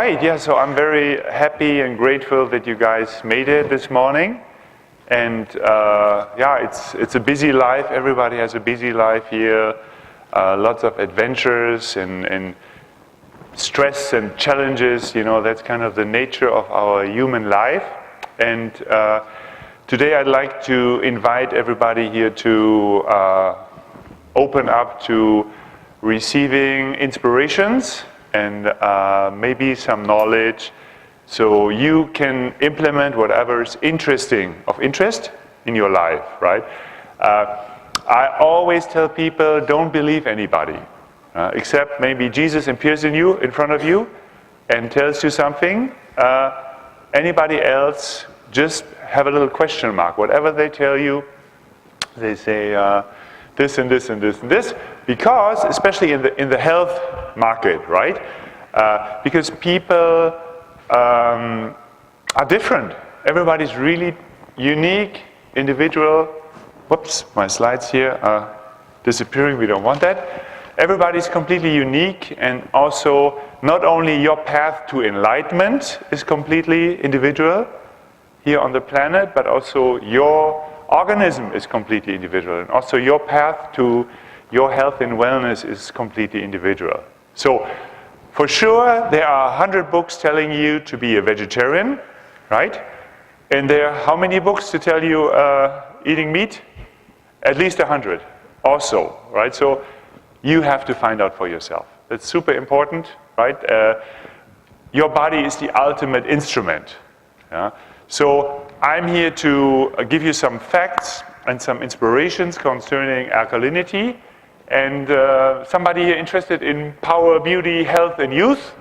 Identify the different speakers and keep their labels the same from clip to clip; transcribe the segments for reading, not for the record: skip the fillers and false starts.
Speaker 1: right, yeah, so I'm very happy and grateful that you guys made it this morning. And yeah, it's a busy life. Everybody has a busy life here. Lots of adventures and stress and challenges. You know, that's kind of the nature of our human life. And today I'd like to invite everybody here to open up to receiving inspirations and maybe some knowledge, so you can implement whatever is of interest in your life, right? I always tell people, don't believe anybody, except maybe Jesus appears in front of you and tells you something. Anybody else, just have a little question mark. Whatever they tell you, they say this and this and this and this, because especially in the health market, right? Because people are different. Everybody's really unique, individual. Whoops, my slides here are disappearing. We don't want that. Everybody's completely unique, and also not only your path to enlightenment is completely individual here on the planet, but also your organism is completely individual, and also your path to your health and wellness is completely individual. So for sure, there are 100 books telling you to be a vegetarian, right? And there are how many books to tell you eating meat? At least 100 also, right? So you have to find out for yourself. That's super important, right? Your body is the ultimate instrument. Yeah? So I'm here to give you some facts and some inspirations concerning alkalinity. And somebody here interested in power, beauty, health, and youth?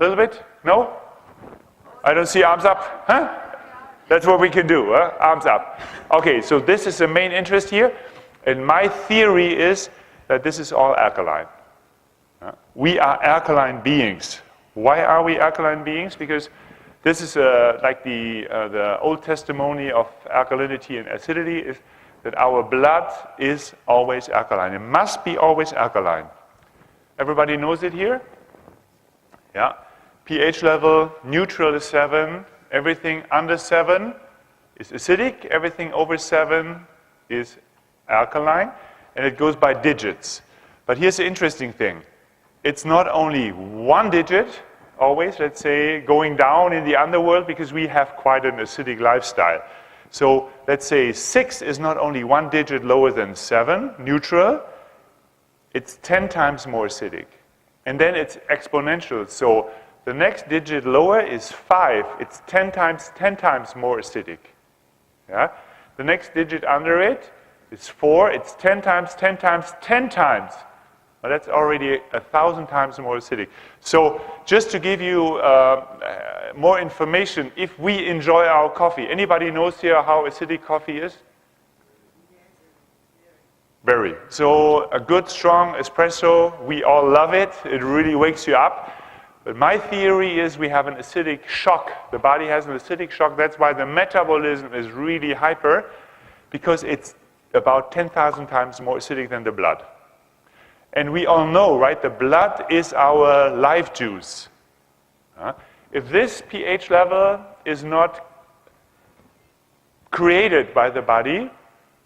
Speaker 1: A little bit? No? I don't see arms up. Huh? That's what we can do, huh? Arms up. Okay, so this is the main interest here. And my theory is that this is all alkaline. We are alkaline beings. Why are we alkaline beings? Because this is like the old testimony of alkalinity and acidity is that our blood is always alkaline. It must be always alkaline. Everybody knows it here? Yeah. pH level, neutral is 7. Everything under 7 is acidic. Everything over 7 is alkaline. And it goes by digits. But here's the interesting thing. It's not only one digit, always, let's say, going down in the underworld, because we have quite an acidic lifestyle. So let's say 6 is not only one digit lower than 7, neutral, it's 10 times more acidic. And then it's exponential. So the next digit lower is 5. It's 10 times more acidic. Yeah? The next digit under it is 4. It's 10 times, 10 times, 10 times. Well, that's already 1,000 times more acidic. So just to give you more information, if we enjoy our coffee, anybody knows here how acidic coffee is? Very. So a good, strong espresso, we all love it. It really wakes you up. But my theory is we have an acidic shock. The body has an acidic shock. That's why the metabolism is really hyper, because it's about 10,000 times more acidic than the blood. And we all know, right, the blood is our life juice. If this pH level is not created by the body,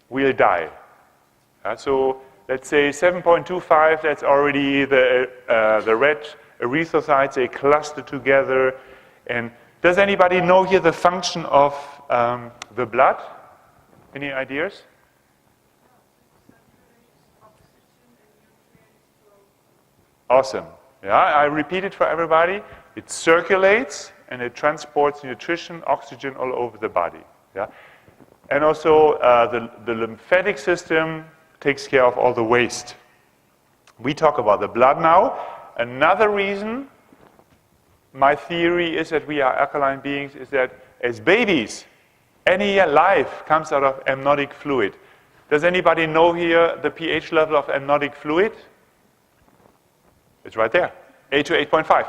Speaker 1: we'll die. So let's say 7.25, that's already the red erythrocytes, they cluster together. And does anybody know here the function of the blood? Any ideas? Awesome. Yeah, I repeat it for everybody. It circulates and it transports nutrition, oxygen all over the body. Yeah, and also the lymphatic system takes care of all the waste. We talk about the blood now. Another reason, my theory is that we are alkaline beings, is that as babies, any life comes out of amniotic fluid. Does anybody know here the pH level of amniotic fluid? It's right there, 8 to 8.5.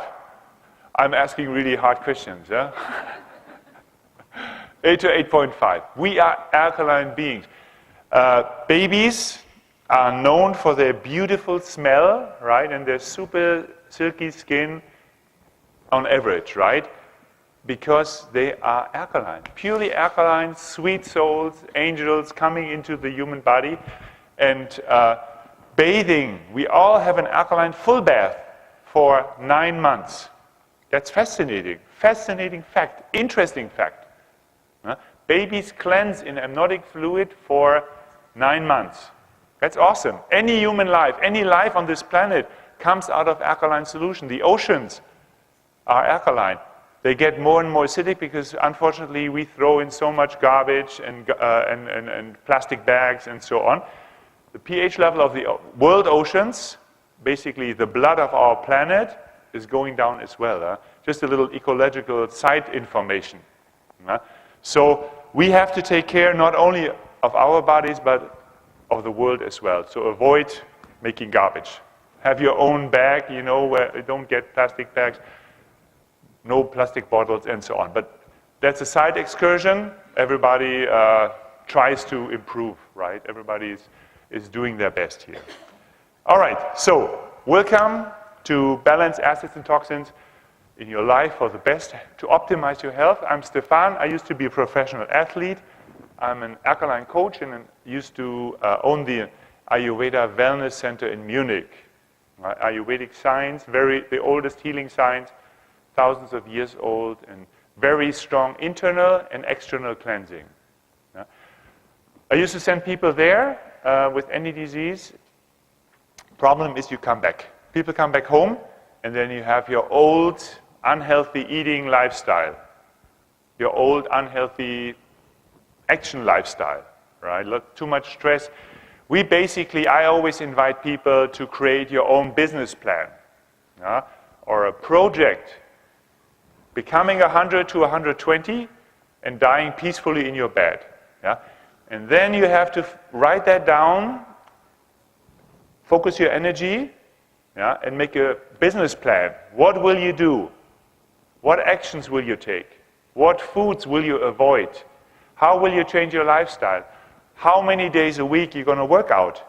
Speaker 1: I'm asking really hard questions, yeah? 8 to 8.5. We are alkaline beings. Babies are known for their beautiful smell, right? And their super silky skin on average, right? Because they are alkaline, purely alkaline, sweet souls, angels coming into the human body. And bathing, we all have an alkaline full bath for 9 months. That's fascinating. Fascinating fact, interesting fact. Babies cleanse in amniotic fluid for 9 months. That's awesome. Any human life, any life on this planet comes out of alkaline solution. The oceans are alkaline. They get more and more acidic because, unfortunately, we throw in so much garbage and plastic bags and so on. The pH level of the world oceans, basically the blood of our planet, is going down as well. Just a little ecological side information. So we have to take care not only of our bodies, but of the world as well. So avoid making garbage. Have your own bag, you know, where you don't get plastic bags, no plastic bottles, and so on. But that's a side excursion. Everybody tries to improve, right? Everybody is doing their best here. All right, so welcome to Balance Acids and Toxins in your life for the best, to optimize your health. I'm Stefan. I used to be a professional athlete. I'm an alkaline coach and used to own the Ayurveda Wellness Center in Munich. Ayurvedic science, the oldest healing science, thousands of years old, and very strong internal and external cleansing. I used to send people there with any disease. Problem is you come back. People come back home, and then you have your old, unhealthy eating lifestyle, your old, unhealthy action lifestyle, right? Too much stress. I always invite people to create your own business plan or a project. Becoming 100 to 120 and dying peacefully in your bed. And then you have to write that down, focus your energy, and make a business plan. What will you do? What actions will you take? What foods will you avoid? How will you change your lifestyle? How many days a week you're going to work out?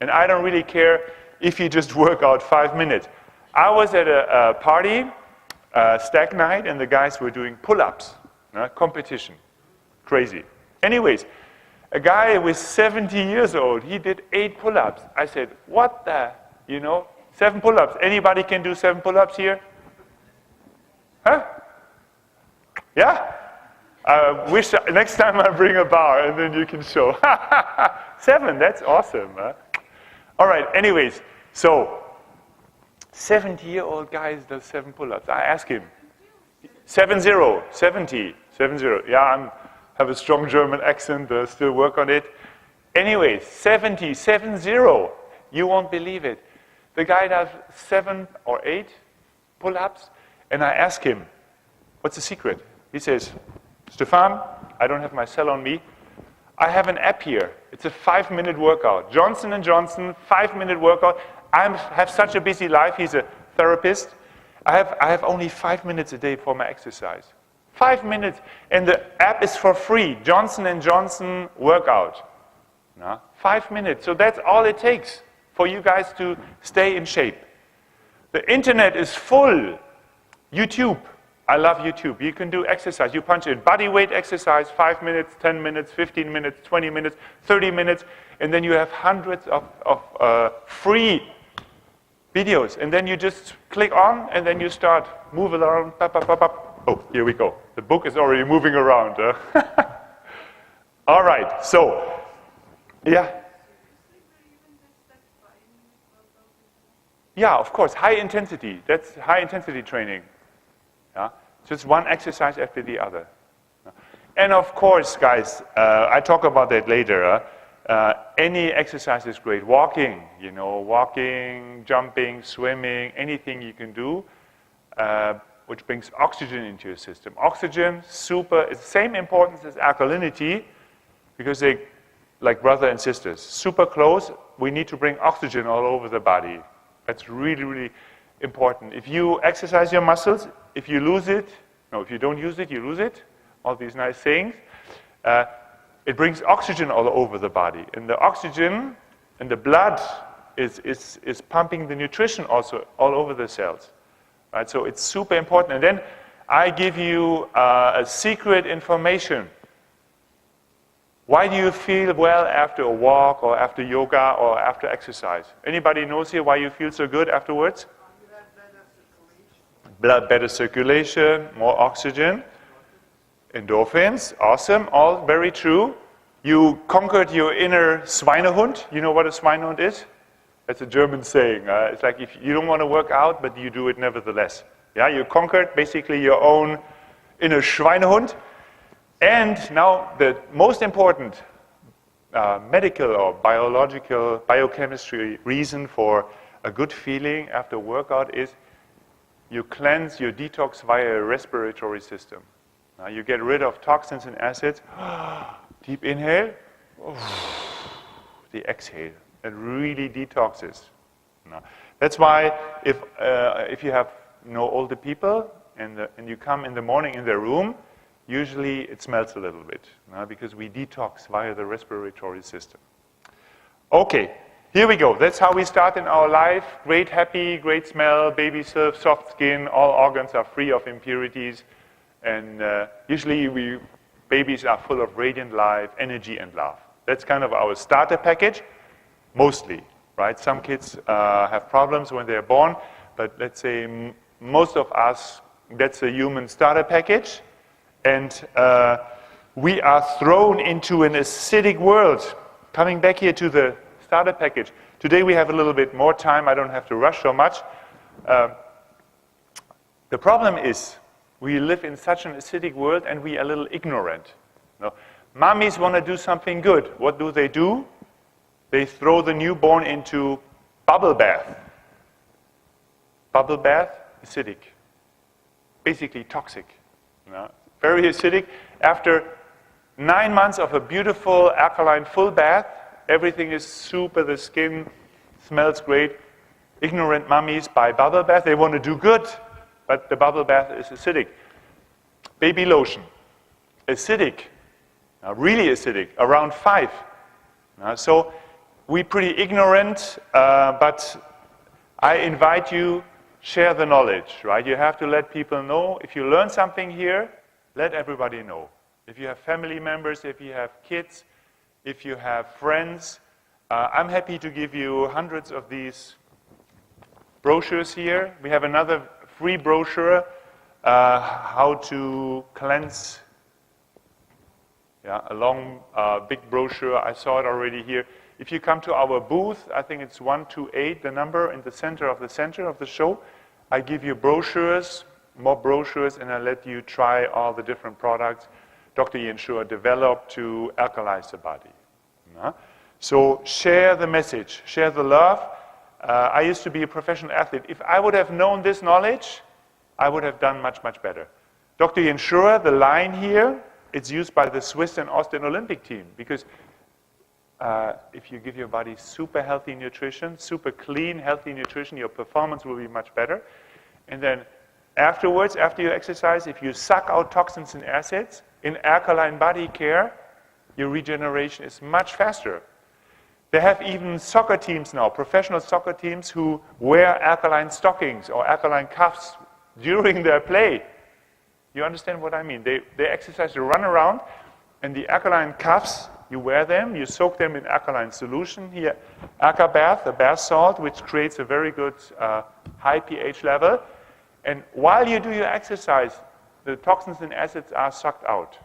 Speaker 1: And I don't really care if you just work out 5 minutes. I was at a party, stag night, and the guys were doing pull-ups, competition. Crazy. Anyways, a guy was 70 years old. He did 8 pull-ups. I said, what the, 7 pull-ups. Anybody can do 7 pull-ups here? Huh? Yeah? I wish next time I bring a bar and then you can show. 7, that's awesome. All right, anyways, so 70-year-old guy does 7 pull-ups. I ask him. 70. Yeah, I have a strong German accent, still work on it. Anyways, 70. You won't believe it. The guy does 7 or 8 pull-ups, and I ask him, what's the secret? He says, Stefan, I don't have my cell on me. I have an app here. It's a 5-minute workout. Johnson & Johnson, 5-minute workout. I have such a busy life. He's a therapist. I have only 5 minutes a day for my exercise. 5 minutes, and the app is for free. Johnson & Johnson workout. 5 minutes. So that's all it takes for you guys to stay in shape. The internet is full. YouTube. I love YouTube. You can do exercise. You punch in body weight exercise, 5 minutes, 10 minutes, 15 minutes, 20 minutes, 30 minutes, and then you have hundreds of free videos. And then you just click on, and then you start move around. Oh, here we go. The book is already moving around. All right. So, yeah. Yeah, of course. High intensity. That's high intensity training. Just one exercise after the other. And of course, guys, I talk about that later. Any exercise is great. Walking, walking, jumping, swimming, anything you can do, which brings oxygen into your system. Oxygen, it's the same importance as alkalinity, because they, like brother and sisters, super close. We need to bring oxygen all over the body. That's really, really important. If you exercise your muscles, if you don't use it, you lose it. All these nice things. It brings oxygen all over the body. And the oxygen and the blood is pumping the nutrition also all over the cells. right? So it's super important. And then I give you a secret information. Why do you feel well after a walk or after yoga or after exercise? Anybody knows here why you feel so good afterwards?
Speaker 2: You have better circulation.
Speaker 1: Better circulation, more oxygen, endorphins, awesome, all very true. You conquered your inner Schweinehund. You know what a Schweinehund is? That's a German saying. It's like if you don't want to work out, but you do it nevertheless. Yeah, you conquered basically your own inner Schweinehund. And now the most important medical or biological, biochemistry reason for a good feeling after workout is you cleanse, you detox via a respiratory system. Now you get rid of toxins and acids. Deep inhale, the exhale. It really detoxes. Now, that's why if you have older people and you come in the morning in their room, usually it smells a little bit because we detox via the respiratory system. Okay, here we go. That's how we start in our life. Great happy, great smell, baby soft skin, all organs are free of impurities. And usually babies are full of radiant life, energy, and love. That's kind of our starter package, mostly, right? Some kids have problems when they're born, but let's say most of us, that's a human starter package. And we are thrown into an acidic world. Coming back here to the starter package. Today we have a little bit more time. I don't have to rush so much. The problem is, we live in such an acidic world and we are a little ignorant. No? Mummies want to do something good. What do? They throw the newborn into bubble bath. Bubble bath, acidic. Basically toxic. No? Very acidic. After 9 months of a beautiful alkaline full bath, everything is super, the skin smells great. Ignorant mummies buy bubble bath. They want to do good. But the bubble bath is acidic. Baby lotion, acidic, really acidic, around 5. So we're pretty ignorant, but I invite you, share the knowledge, right? You have to let people know. If you learn something here, let everybody know. If you have family members, if you have kids, if you have friends, I'm happy to give you hundreds of these brochures here. We have another free brochure, how to cleanse. Yeah, a long, big brochure. I saw it already here. If you come to our booth, I think it's 128, the number in the center of the show. I give you brochures, more brochures, and I let you try all the different products Dr. Jentschura developed to alkalize the body. So share the message, share the love. I used to be a professional athlete. If I would have known this knowledge, I would have done much, much better. Dr. Jentschura, the line here, it's used by the Swiss and Austrian Olympic team because if you give your body super healthy nutrition, super clean, healthy nutrition, your performance will be much better. And then afterwards, after you exercise, if you suck out toxins and acids, in alkaline body care, your regeneration is much faster. They have even soccer teams now, professional soccer teams who wear alkaline stockings or alkaline cuffs during their play. You understand what I mean? They exercise, they run around, and the alkaline cuffs, you wear them, you soak them in alkaline solution. Here, Alka bath, the bath salt, which creates a very good high pH level. And while you do your exercise, the toxins and acids are sucked out.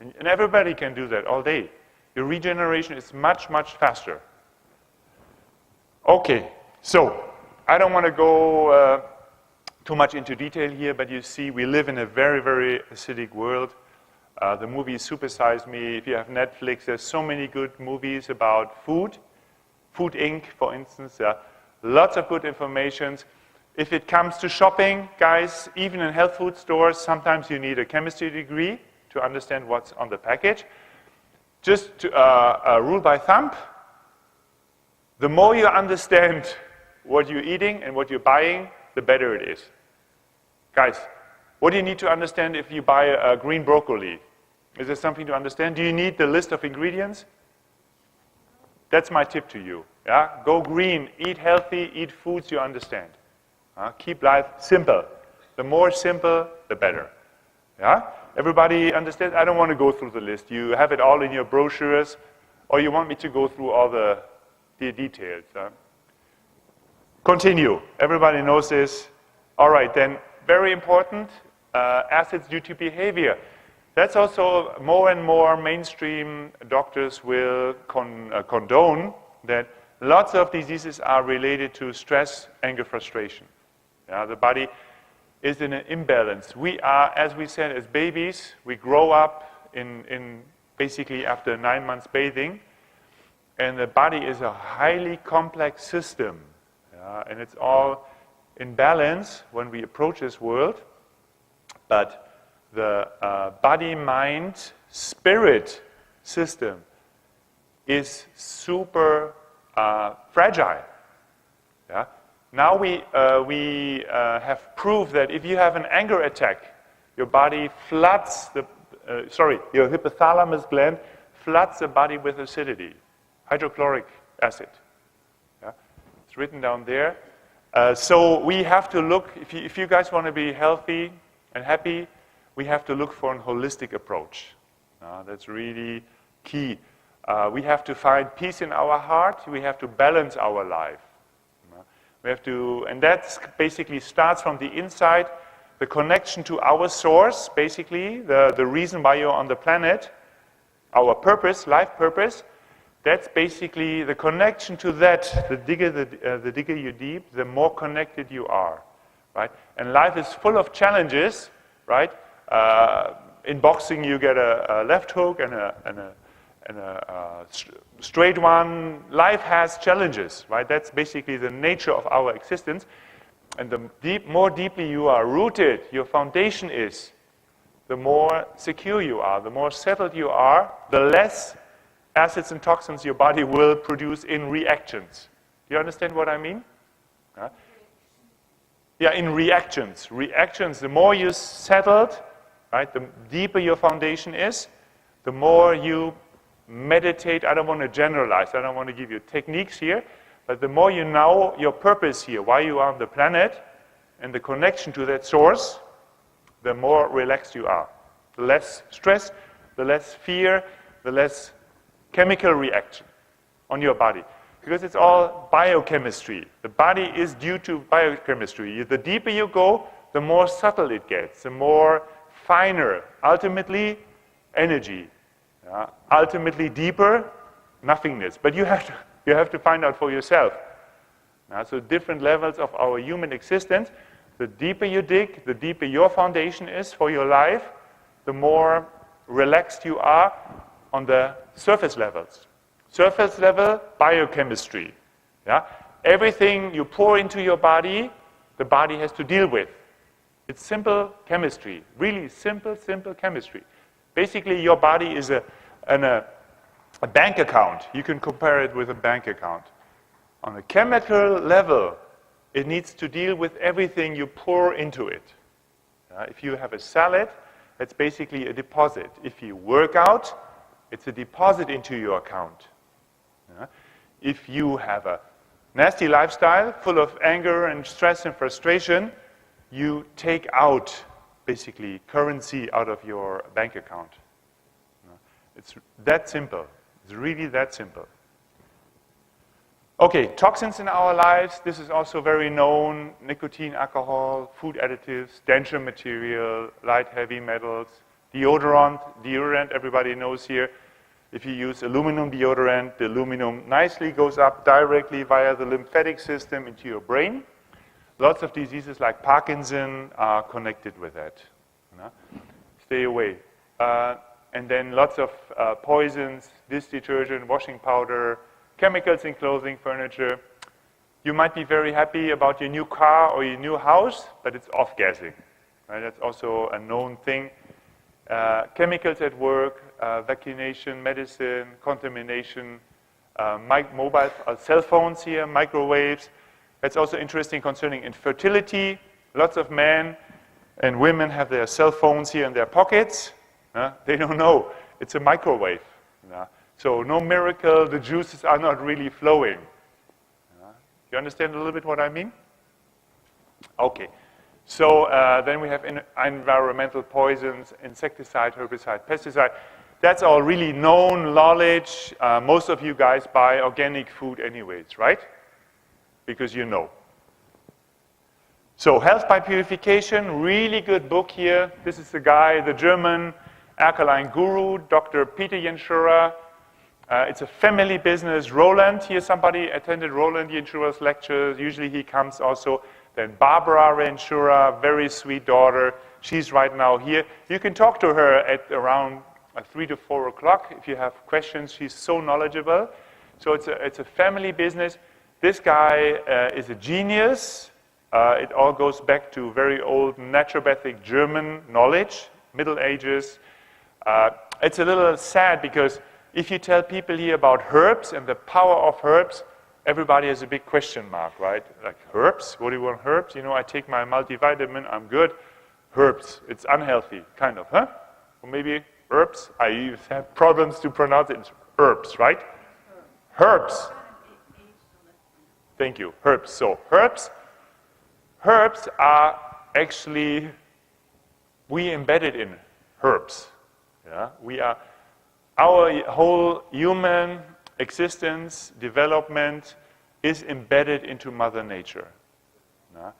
Speaker 1: And everybody can do that all day. Your regeneration is much, much faster. Okay, so I don't want to go too much into detail here, but you see we live in a very, very acidic world. The movie Super Size Me, if you have Netflix, there's so many good movies about food. Food Inc., for instance, lots of good information. If it comes to shopping, guys, even in health food stores, sometimes you need a chemistry degree to understand what's on the package. Just to, a rule by thumb, the more you understand what you're eating and what you're buying, the better it is. Guys, what do you need to understand if you buy a green broccoli? Is there something to understand? Do you need the list of ingredients? That's my tip to you. Yeah? Go green, eat healthy, eat foods you understand. Keep life simple. The more simple, the better. Yeah? Everybody understand? I don't want to go through the list. You have it all in your brochures, or you want me to go through all the details. Continue. Everybody knows this. All right, then, very important, acids due to behavior. That's also more and more mainstream doctors will condone that lots of diseases are related to stress, anger, frustration. Yeah, the body is in an imbalance. We are, as we said, as babies, we grow up in basically after 9 months bathing, and the body is a highly complex system, and it's all in balance when we approach this world, but the body, mind, spirit system is super fragile. Yeah? Now we have proof that if you have an anger attack, your body floods your hypothalamus gland floods the body with acidity, hydrochloric acid. Yeah? It's written down there. So we have to look, if you guys want to be healthy and happy, we have to look for a holistic approach. That's really key. We have to find peace in our heart. We have to balance our life. We have to, and that basically starts from the inside, the connection to our source, basically, the reason why you're on the planet, our purpose, life purpose. That's basically the connection to that. The digger you deep, the more connected you are, right? And life is full of challenges, right? In boxing, you get a left hook and a straight one. Life has challenges, right? That's basically the nature of our existence. And the more deeply you are rooted, your foundation is, the more secure you are, the more settled you are, the less acids and toxins your body will produce in reactions. Do you understand what I mean? Yeah, in reactions. Reactions, the more you're settled, right, the deeper your foundation is, the more you meditate. I don't want to generalize. I don't want to give you techniques here, but the more you know your purpose here, why you are on the planet, and the connection to that source, the more relaxed you are. The less stress, the less fear, the less chemical reaction on your body. Because it's all biochemistry. The body is due to biochemistry. The deeper you go, the more subtle it gets, the more finer. Ultimately, energy. Ultimately, deeper, nothingness. But you have to find out for yourself. So different levels of our human existence. The deeper you dig, the deeper your foundation is for your life, the more relaxed you are on the surface levels. Surface level, biochemistry. Yeah? Everything you pour into your body, the body has to deal with. It's simple chemistry, really simple chemistry. Basically, your body is a bank account. You can compare it with a bank account. On a chemical level, it needs to deal with everything you pour into it. If you have a salad, it's basically a deposit. If you work out, it's a deposit into your account. If you have a nasty lifestyle full of anger and stress and frustration, you take out, basically, currency out of your bank account. It's that simple. It's really that simple. Okay, toxins in our lives. This is also very known. Nicotine, alcohol, food additives, denture material, light heavy metals, deodorant, everybody knows here. If you use aluminum deodorant, the aluminum nicely goes up directly via the lymphatic system into your brain. Lots of diseases like Parkinson are connected with that. Stay away. And then lots of poisons, dish detergent, washing powder, chemicals in clothing, furniture. You might be very happy about your new car or your new house, but it's off-gassing. Right? That's also a known thing. Chemicals at work, vaccination, medicine, contamination, mobile cell phones here, microwaves. That's also interesting concerning infertility. Lots of men and women have their cell phones here in their pockets. They don't know. It's a microwave. So no miracle, the juices are not really flowing. You understand a little bit what I mean? Okay. So then we have environmental poisons, insecticide, herbicide, pesticide. That's all really known knowledge. Most of you guys buy organic food anyways, right? Because you know. So Health by Purification, really good book here. This is the guy, the German alkaline guru, Dr. Peter Jentschura. It's a family business. Roland, here somebody attended Roland Jentschura's lectures. Usually he comes also. Then Barbara Jentschura, very sweet daughter. She's right now here. You can talk to her at around 3 to 4 o'clock if you have questions. She's so knowledgeable. So it's a family business. This guy is a genius. It all goes back to very old naturopathic German knowledge, Middle Ages. It's a little sad because if you tell people here about herbs and the power of herbs, everybody has a big question mark, right? Like, herbs? What do you want, herbs? You know, I take my multivitamin, I'm good. Herbs, it's unhealthy, kind of, huh? Or maybe herbs? I have problems to pronounce it. It's herbs, right? Herbs. Thank you, herbs. So, herbs are actually, we embedded in herbs. Yeah? Our whole human existence, development is embedded into Mother Nature. Yeah?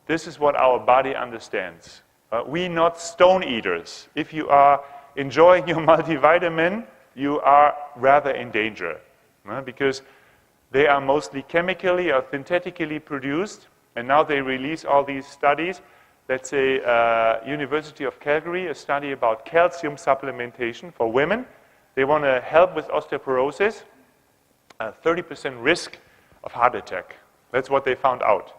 Speaker 1: This is what our body understands. We're not stone eaters. If you are enjoying your multivitamin, you are rather in danger. Because they are mostly chemically or synthetically produced. And now they release all these studies. Let's say University of Calgary, a study about calcium supplementation for women. They want to help with osteoporosis, 30% risk of heart attack. That's what they found out.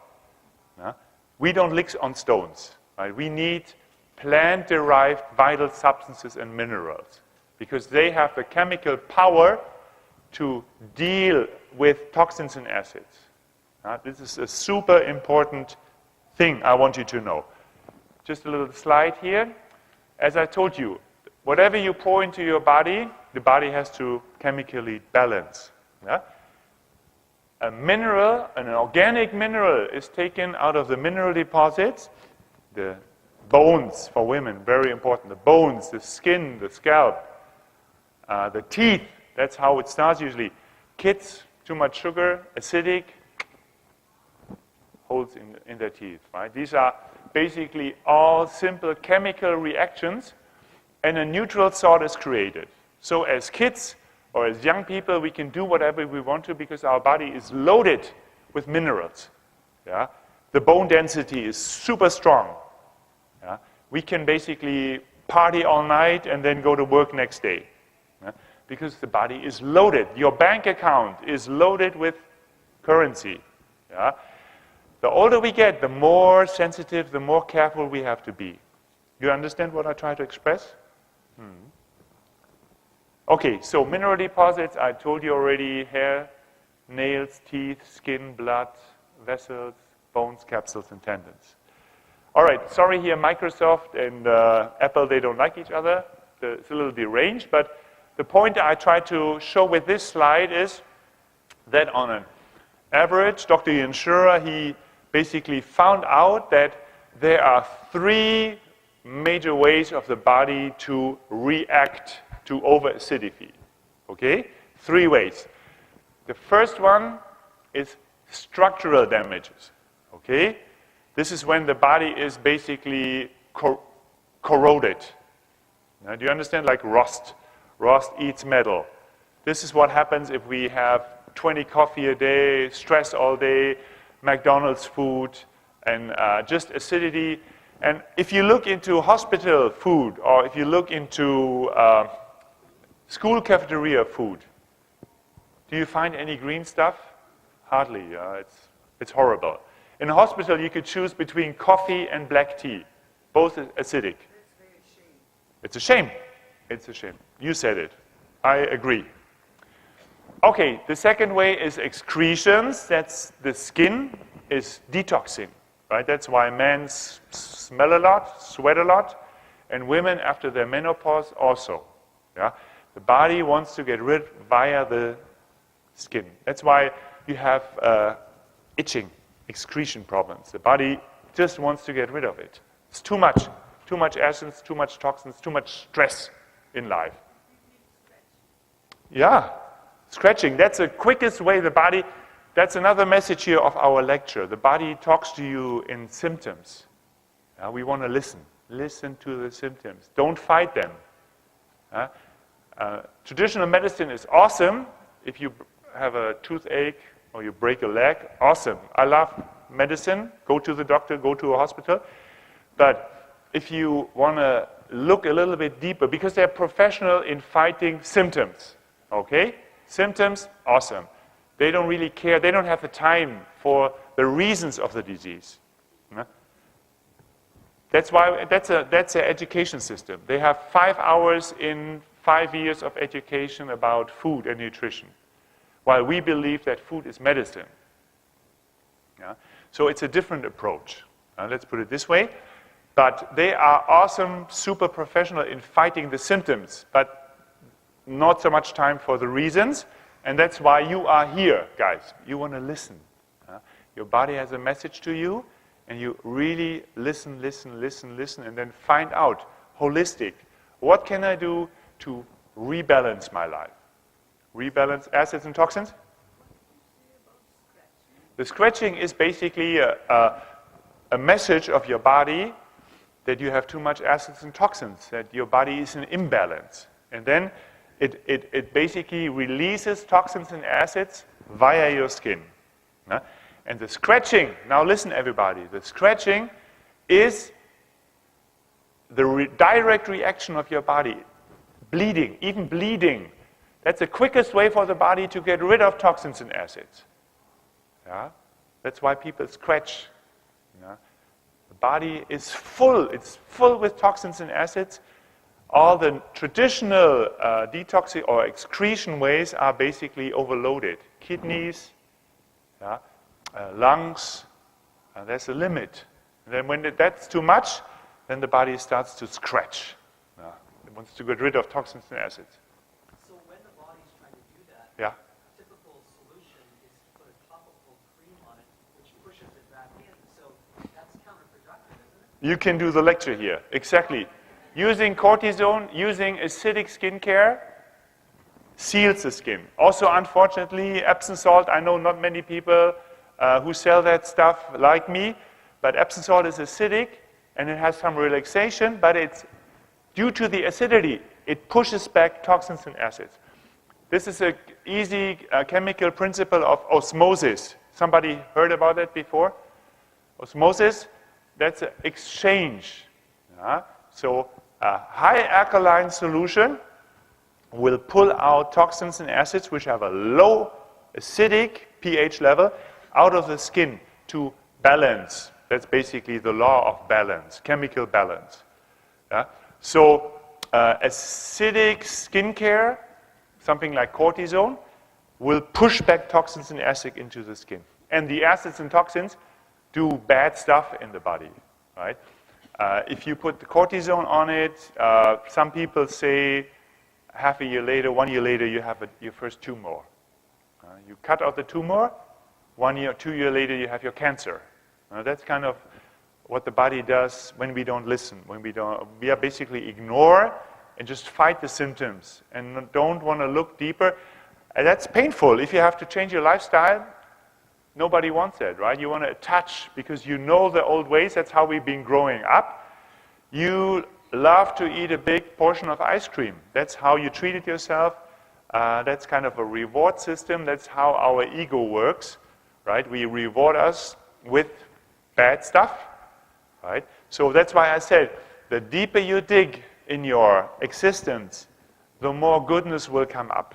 Speaker 1: We don't lick on stones. Right? We need plant-derived vital substances and minerals because they have the chemical power to deal with toxins and acids. This is a super important thing I want you to know. Just a little slide here. As I told you, whatever you pour into your body, the body has to chemically balance. Yeah? A mineral, an organic mineral, is taken out of the mineral deposits. The bones for women, very important. The bones, the skin, the scalp, the teeth. That's how it starts usually. Kids, too much sugar, acidic, holes in their teeth, right? These are basically all simple chemical reactions, and a neutral salt is created. So as kids or as young people, we can do whatever we want to because our body is loaded with minerals. Yeah? The bone density is super strong. Yeah? We can basically party all night and then go to work next day. Yeah? Because the body is loaded. Your bank account is loaded with currency. Yeah? The older we get, the more sensitive, the more careful we have to be. You understand what I try to express? Okay, so mineral deposits, I told you already, hair, nails, teeth, skin, blood, vessels, bones, capsules, and tendons. All right, sorry here, Microsoft and Apple, they don't like each other. It's a little deranged, but the point I try to show with this slide is that on an average, Dr. Jentschura, he basically found out that there are 3 major ways of the body to react to over-acidity. Okay? 3 ways. The first one is structural damages. Okay? This is when the body is basically corroded. Now, do you understand? Like rust. Rust eats metal. This is what happens if we have 20 coffee a day, stress all day, McDonald's food, and just acidity. And if you look into hospital food, or if you look into school cafeteria food, do you find any green stuff? Hardly. It's horrible. In a hospital, you could choose between coffee and black tea. Both acidic. It's a shame. It's a shame. You said it. I agree. Okay, the second way is excretions. That's the skin is detoxing, right? That's why men smell a lot, sweat a lot, and women after their menopause also. Yeah, the body wants to get rid via the skin. That's why you have itching, excretion problems. The body just wants to get rid of it. It's too much acids, too much toxins, too much stress in life. Yeah, scratching, that's the quickest way the body, that's another message here of our lecture. The body talks to you in symptoms. We want to listen. Listen to the symptoms. Don't fight them. Traditional medicine is awesome. If you have a toothache or you break a leg, awesome. I love medicine. Go to the doctor, go to a hospital. But if you want to look a little bit deeper, because they're professional in fighting symptoms, okay? Symptoms, awesome. They don't really care. They don't have the time for the reasons of the disease. That's why that's their education system. They have 5 hours in 5 years of education about food and nutrition, while we believe that food is medicine. So it's a different approach. Let's put it this way. But they are awesome, super professional in fighting the symptoms, but not so much time for the reasons. And that's why you are here, guys. You want to listen. Your body has a message to you, and you really listen, and then find out, holistic, what can I do to rebalance my life? Rebalance acids and toxins? The scratching is basically a message of your body that you have too much acids and toxins, that your body is in imbalance. And then it basically releases toxins and acids via your skin. And the scratching, now listen everybody, the scratching is the direct reaction of your body. Bleeding, even bleeding. That's the quickest way for the body to get rid of toxins and acids. That's why people scratch. The body is full, it's full with toxins and acids. All the traditional detox or excretion ways are basically overloaded. Kidneys, lungs, there's a limit. And then when that's too much, then the body starts to scratch. It wants to get rid of toxins and acids.
Speaker 3: So when the body's trying to do that, a typical solution is to put a topical cream on it, which pushes it back in. So that's counterproductive, isn't it?
Speaker 1: You can do the lecture here, exactly. Using cortisone, using acidic skincare, seals the skin. Also, unfortunately, Epsom salt, I know not many people who sell that stuff like me, but Epsom salt is acidic, and it has some relaxation, but it's due to the acidity, it pushes back toxins and acids. This is an easy chemical principle of osmosis. Somebody heard about that before? Osmosis, that's an exchange. So a high alkaline solution will pull out toxins and acids which have a low acidic pH level out of the skin to balance. That's basically the law of balance, chemical balance. So acidic skincare, something like cortisone, will push back toxins and acids into the skin. And the acids and toxins do bad stuff in the body, right? If you put the cortisone on it, some people say half a year later, 1 year later, you have your first tumor. You cut out the tumor, 1 year, 2 years later, you have your cancer. That's kind of what the body does when we don't listen, we are basically ignore and just fight the symptoms and don't want to look deeper. And that's painful. If you have to change your lifestyle, nobody wants that, right? You want to attach because you know the old ways. That's how we've been growing up. You love to eat a big portion of ice cream. That's how you treated yourself. That's kind of a reward system. That's how our ego works, right? We reward us with bad stuff, right? So that's why I said, the deeper you dig in your existence, the more goodness will come up.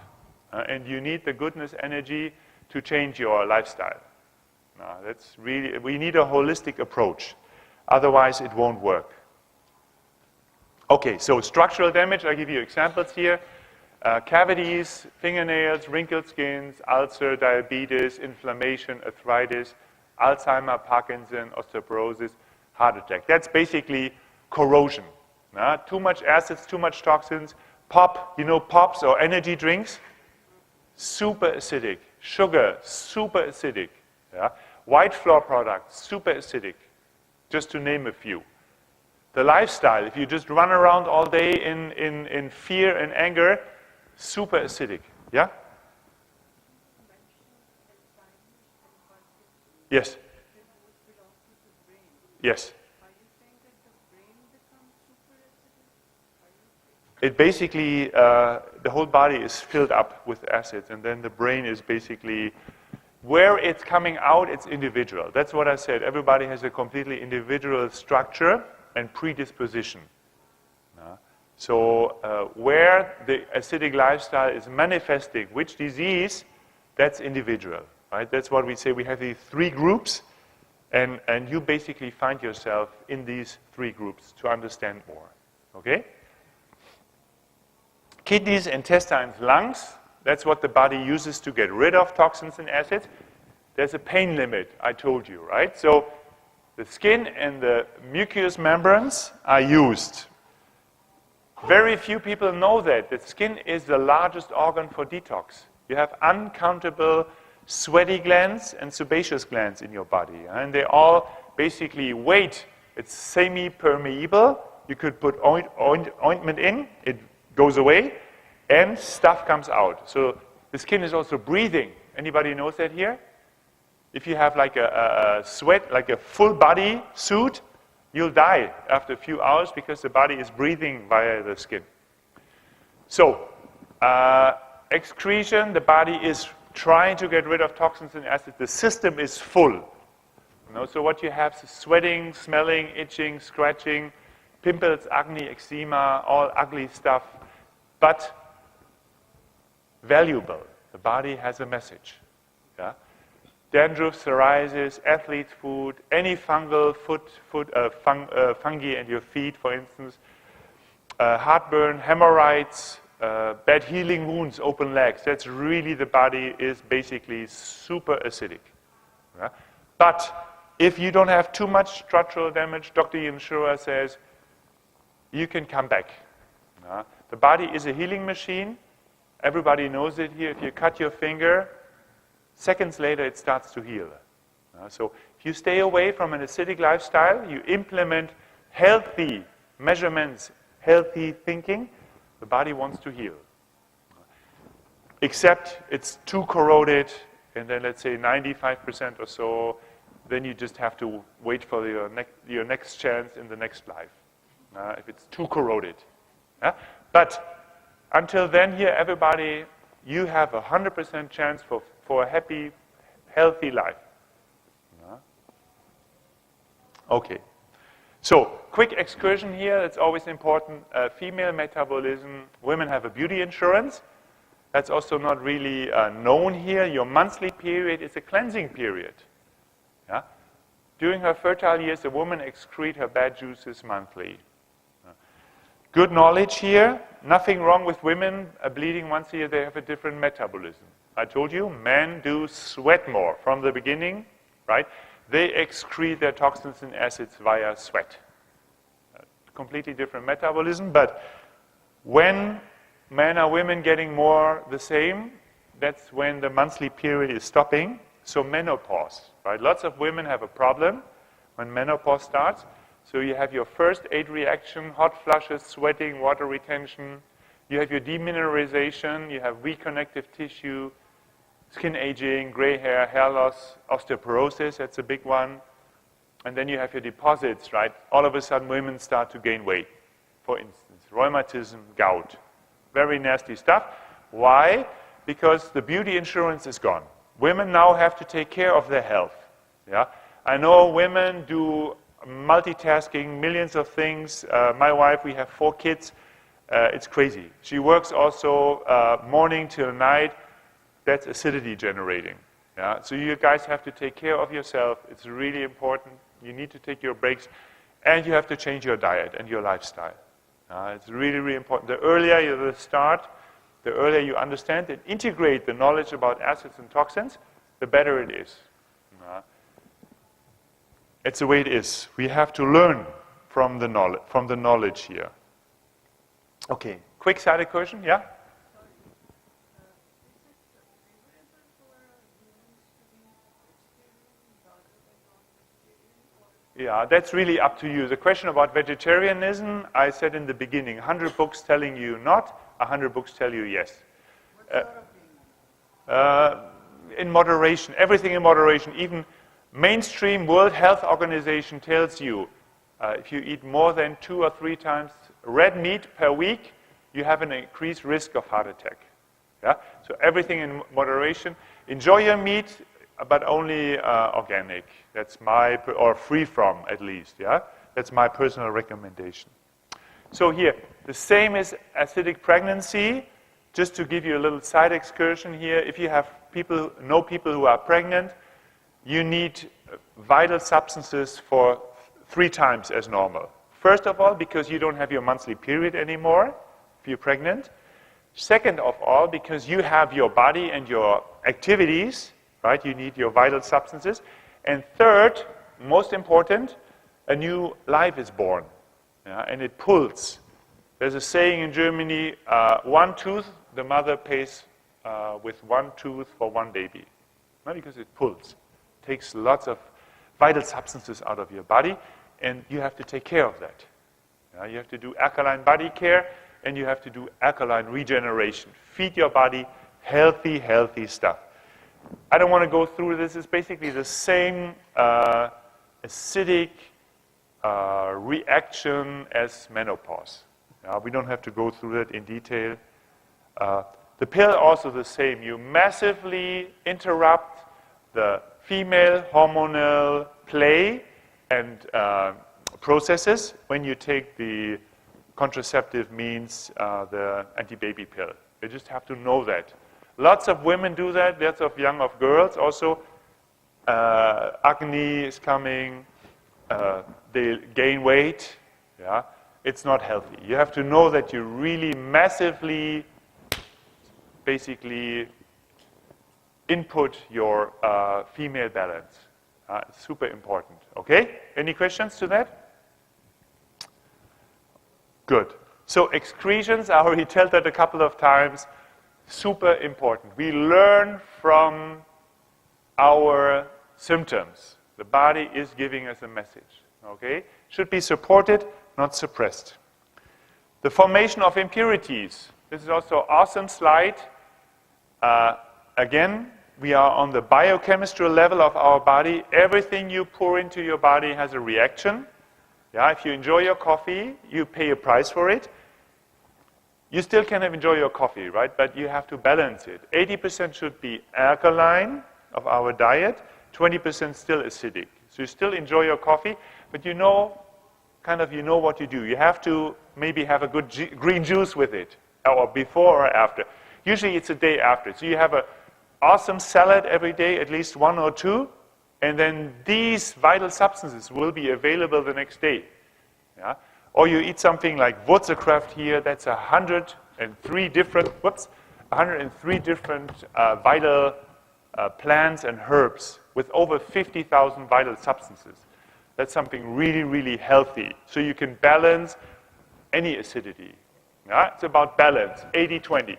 Speaker 1: And you need the goodness energy to change your lifestyle. That's really, we need a holistic approach. Otherwise, it won't work. Okay, so structural damage, I'll give you examples here. Cavities, fingernails, wrinkled skins, ulcer, diabetes, inflammation, arthritis, Alzheimer, Parkinson, osteoporosis, heart attack. That's basically corrosion. Too much acids, too much toxins. Pop, you know, pops or energy drinks, super acidic. Sugar, super acidic. White flour products, super acidic. just to name a few. The lifestyle, if you just run around all day in fear and anger, super acidic. Yeah? Yes. Yes. It basically, the whole body is filled up with acids, and then the brain is basically, where it's coming out, it's individual. That's what I said. Everybody has a completely individual structure and predisposition. So where the acidic lifestyle is manifesting which disease, that's individual. Right? That's what we say. We have these three groups, and you basically find yourself in these three groups to understand more. Okay? Kidneys, intestines, lungs, that's what the body uses to get rid of toxins and acids. There's a pain limit, I told you, right? So the skin and the mucous membranes are used. Very few people know that. The skin is the largest organ for detox. You have uncountable sweaty glands and sebaceous glands in your body, and they all basically wait. It's semi-permeable. You could put ointment in, it goes away, and stuff comes out. So the skin is also breathing. Anybody knows that here? If you have like a sweat, like a full body suit, you'll die after a few hours because the body is breathing via the skin. So excretion, the body is trying to get rid of toxins and acids. The system is full. So what you have is sweating, smelling, itching, scratching, pimples, acne, eczema, all ugly stuff, but valuable. The body has a message. Yeah? Dandruff, psoriasis, athlete's foot, any fungal fungi in your feet, for instance, heartburn, hemorrhoids, bad healing wounds, open legs. That's really, the body is basically super acidic. Yeah? But if you don't have too much structural damage, Dr. Jentschura says, you can come back. The body is a healing machine. Everybody knows it here. If you cut your finger, seconds later it starts to heal. So if you stay away from an acidic lifestyle, you implement healthy measurements, healthy thinking, the body wants to heal. Except it's too corroded, and then let's say 95% or so, then you just have to wait for your next chance in the next life. If it's too corroded. But until then here, everybody, you have 100% chance for a happy, healthy life. Okay. So, quick excursion here, it's always important. Female metabolism, women have a beauty insurance. That's also not really known here. Your monthly period is a cleansing period. Yeah? During her fertile years, a woman excretes her bad juices monthly. Good knowledge here. Nothing wrong with women bleeding once a year. They have a different metabolism. I told you, men do sweat more from the beginning, right? They excrete their toxins and acids via sweat. Completely different metabolism, but when men or women getting more the same, that's when the monthly period is stopping. So menopause, right? Lots of women have a problem when menopause starts. So you have your first aid reaction, hot flushes, sweating, water retention. You have your demineralization. You have weak connective tissue, skin aging, gray hair, hair loss, osteoporosis. That's a big one. And then you have your deposits, right? All of a sudden, women start to gain weight. For instance, rheumatism, gout. Very nasty stuff. Why? Because the beauty insurance is gone. Women now have to take care of their health. Yeah? I know women do multitasking, millions of things. My wife, we have 4 kids. It's crazy. She works also morning till night. That's acidity generating. Yeah? So you guys have to take care of yourself. It's really important. You need to take your breaks. And you have to change your diet and your lifestyle. It's really, really important. The earlier you start, the earlier you understand and integrate the knowledge about acids and toxins, the better it is. It's the way it is. We have to learn from the knowledge here. Okay, quick side question, yeah? Yeah, that's really up to you. The question about vegetarianism, I said in the beginning, 100 books telling you not, 100 books tell you yes. In moderation, everything in moderation. Even mainstream World Health Organization tells you if you eat more than 2 or 3 times red meat per week, you have an increased risk of heart attack. Yeah? So everything in moderation. Enjoy your meat, but only organic. That's my, or free from at least. Yeah, that's my personal recommendation. So here, the same as acidic pregnancy. Just to give you a little side excursion here, if you have people, know people who are pregnant, you need vital substances for 3 times as normal. First of all, because you don't have your monthly period anymore if you're pregnant. Second of all, because you have your body and your activities, right? You need your vital substances. And third, most important, a new life is born, yeah? And it pulls. There's a saying in Germany, 1 tooth, the mother pays with 1 tooth for 1 baby. Not because it pulls. It takes lots of vital substances out of your body, and you have to take care of that. Yeah? You have to do alkaline body care, and you have to do alkaline regeneration. Feed your body healthy, healthy stuff. I don't want to go through this. It's basically the same acidic reaction as menopause. We don't have to go through that in detail. The pill also the same. You massively interrupt the female hormonal play and processes when you take the contraceptive means the anti-baby pill. You just have to know that. Lots of women do that, lots of girls also. Acne is coming, they gain weight. Yeah, it's not healthy. You have to know that you really massively, basically, input your female balance. It's super important. Okay? Any questions to that? Good. So excretions, I already told that a couple of times. Super important. We learn from our symptoms. The body is giving us a message. Okay? Should be supported, not suppressed. The formation of impurities. This is also an awesome slide. Again, we are on the biochemical level of our body. Everything you pour into your body has a reaction. Yeah, if you enjoy your coffee, you pay a price for it. You still can enjoy your coffee, right? But you have to balance it. 80% should be alkaline of our diet, 20% still acidic. So you still enjoy your coffee, but you know what you do. You have to maybe have a good green juice with it, or before or after. Usually it's a day after. So you have an awesome salad every day, at least 1 or 2, and then these vital substances will be available the next day. Yeah? Or you eat something like Wurzelkraft here, that's 103 different vital plants and herbs with over 50,000 vital substances. That's something really, really healthy. So you can balance any acidity. Yeah? It's about balance, 80-20.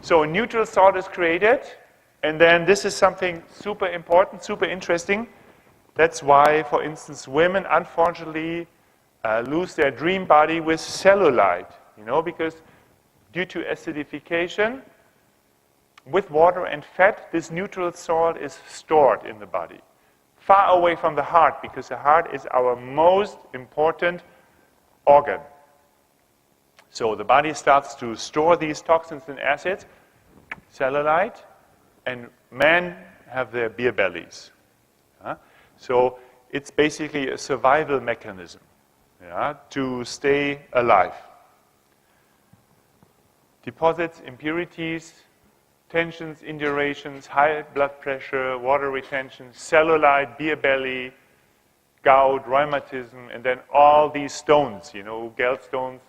Speaker 1: So a neutral salt is created, and then this is something super important, super interesting. That's why, for instance, women, unfortunately, lose their dream body with cellulite, because due to acidification, with water and fat, this neutral salt is stored in the body, far away from the heart, because the heart is our most important organ. So the body starts to store these toxins and acids, cellulite, and men have their beer bellies. So it's basically a survival mechanism. Yeah, to stay alive. Deposits, impurities, tensions, indurations, high blood pressure, water retention, cellulite, beer belly, gout, rheumatism, and then all these stones, gallstones,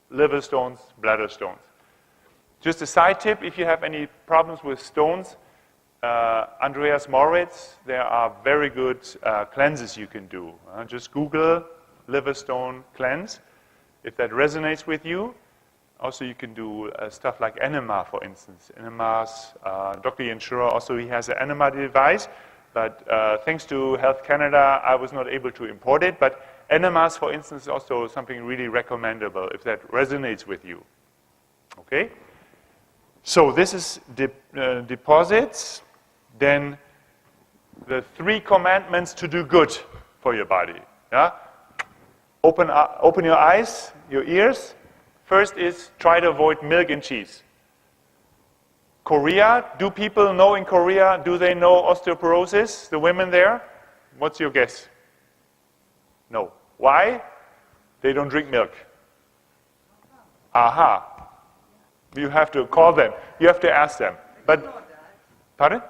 Speaker 1: liver stones, bladder stones. Just a side tip, if you have any problems with stones, Andreas Moritz, there are very good cleanses you can do. Just Google liver stone cleanse, if that resonates with you. Also, you can do stuff like enema, for instance. Enemas, Dr. Jentschura, also he has an enema device but thanks to Health Canada, I was not able to import it. But enemas, for instance, is also something really recommendable if that resonates with you. Okay? So this is deposits. Then the 3 commandments to do good for your body. Yeah? Open your eyes, your ears. First is try to avoid milk and cheese. Korea, do people know in Korea, do they know osteoporosis, the women there? What's your guess? No. Why? They don't drink milk. Aha. You have to call them. You have to ask them. But, pardon?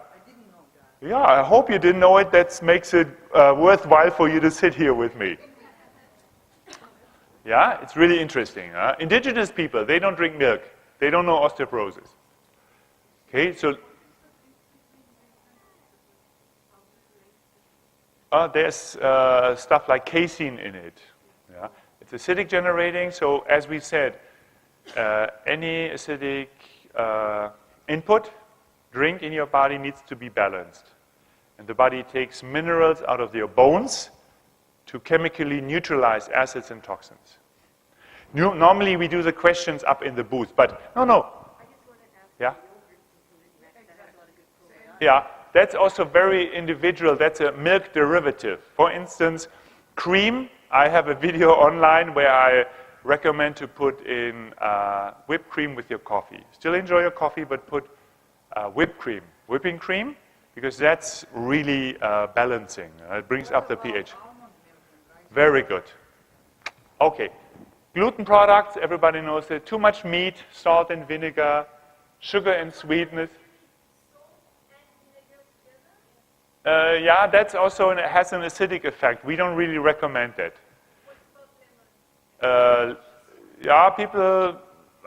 Speaker 1: Yeah, I hope you didn't know it. That makes it worthwhile for you to sit here with me. Yeah, it's really interesting. Indigenous people, they don't drink milk. They don't know osteoporosis. Okay, so there's stuff like casein in it. Yeah? It's acidic generating, so as we said, any acidic input, drink in your body needs to be balanced. And the body takes minerals out of your bones to chemically neutralize acids and toxins. Normally we do the questions up in the booth, but no. Yeah? Yeah, that's also very individual. That's a milk derivative. For instance, cream, I have a video online where I recommend to put in whipped cream with your coffee. Still enjoy your coffee, but put whipping cream, because that's really balancing. It brings up the pH. Very good. Okay. Gluten products, everybody knows it. Too much meat, salt and vinegar, sugar and sweetness. Yeah, that's also has an acidic effect. We don't really recommend that. Yeah, people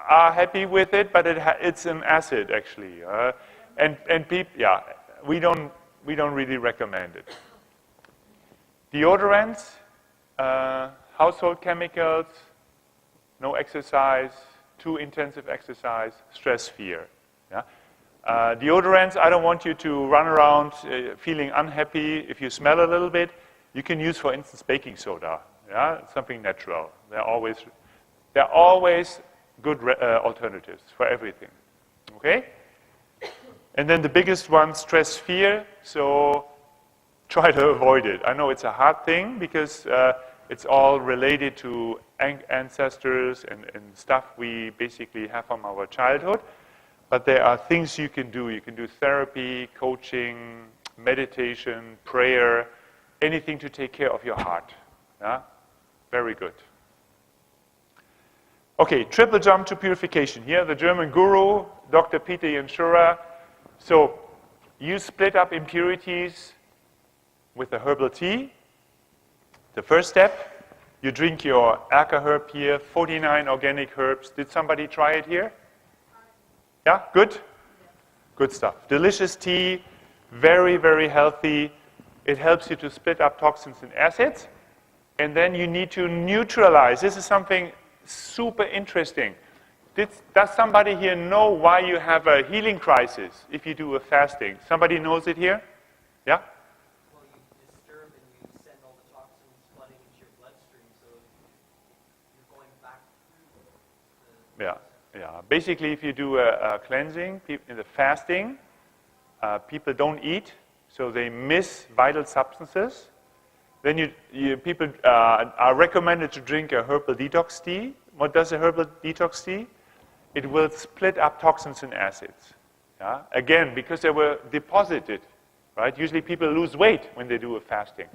Speaker 1: are happy with it, but it's an acid actually. And people, yeah, we don't really recommend it. Deodorants, household chemicals, no exercise, too intensive exercise, stress, fear. Yeah. Deodorants, I don't want you to run around feeling unhappy if you smell a little bit. You can use, for instance, baking soda. Yeah, something natural. There are always good alternatives for everything. Okay? And then the biggest one, stress, fear. So try to avoid it. I know it's a hard thing because it's all related to ancestors and stuff we basically have from our childhood. But there are things you can do. You can do therapy, coaching, meditation, prayer, anything to take care of your heart. Yeah? Very good. Okay, triple jump to purification. Here, the German guru, Dr. Peter Jentschura. So, you split up impurities with a herbal tea. The first step, you drink your Aca herb here, 49 organic herbs. Did somebody try it here? Yeah, good? Good stuff. Delicious tea, very, very healthy. It helps you to split up toxins and acids. And then you need to neutralize. This is something super interesting. Does somebody here know why you have a healing crisis if you do a fasting? Somebody knows it here? Yeah?
Speaker 3: Well, you disturb and you send all the toxins flooding into your bloodstream, so you're going back through the...
Speaker 1: Yeah. Basically, if you do a cleansing in the fasting, people don't eat, so they miss vital substances. Then people are recommended to drink a herbal detox tea. What does a herbal detox tea? It will split up toxins and acids. Yeah? Again, because they were deposited, right? Usually people lose weight when they do a fasting.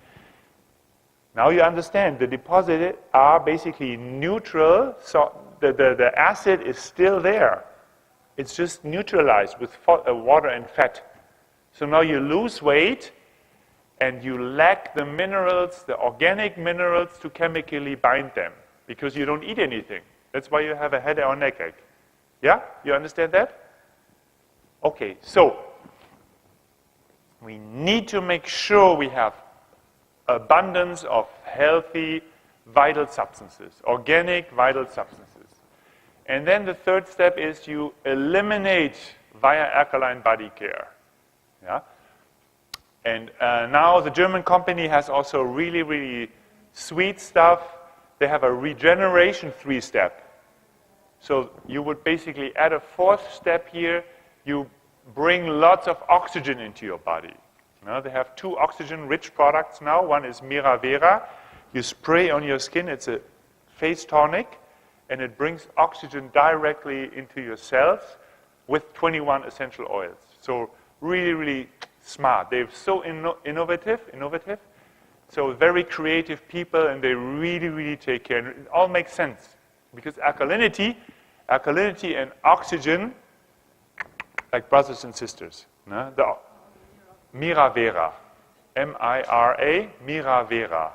Speaker 1: Now you understand, the deposited are basically neutral, so the acid is still there. It's just neutralized with water and fat. So now you lose weight, and you lack the minerals, the organic minerals, to chemically bind them, because you don't eat anything. That's why you have a headache or neck ache. Yeah? You understand that? Okay, so we need to make sure we have abundance of healthy, vital substances, organic vital substances. And then the third step is you eliminate via alkaline body care. Yeah? And now the German company has also really, really sweet stuff. They have a regeneration 3-step. So you would basically add a 4th step here. You bring lots of oxygen into your body. They have 2 oxygen-rich products now. One is Miravera. You spray on your skin. It's a face tonic, and it brings oxygen directly into your cells with 21 essential oils. So really, really smart. They're so innovative. So very creative people, and they really, really take care. And it all makes sense because alkalinity and oxygen, like brothers and sisters. No? The Miravera, M-I-R-A, Miravera.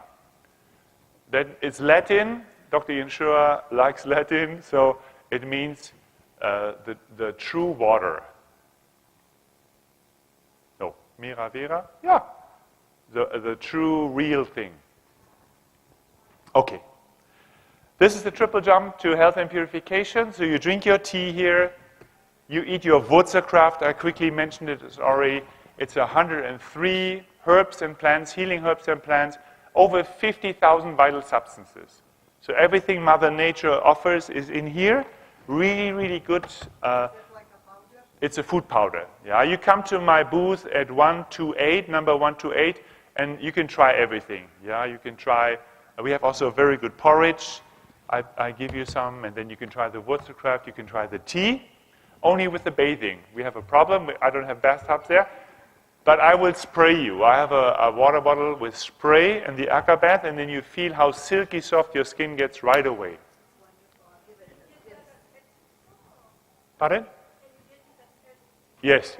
Speaker 1: That it's Latin. Dr. Jentschura likes Latin, so it means the true water. No, Miravera? Yeah, the true, real thing. Okay. This is the triple jump to health and purification. So you drink your tea here. You eat your Wurzelkraft. I quickly mentioned it already. It's 103 herbs and plants, healing herbs and plants, over 50,000 vital substances. So everything Mother Nature offers is in here. Really, really good. It's a food powder. Yeah, you come to my booth at 128, number 128, and you can try everything. Yeah, you can try. We have also a very good porridge. I give you some, and then you can try the Wurzelkraft. You can try the tea. Only with the bathing. We have a problem. I don't have bathtubs there. But I will spray you. I have a water bottle with spray and the aqua bath, and then you feel how silky soft your skin gets right away. Pardon? Yes.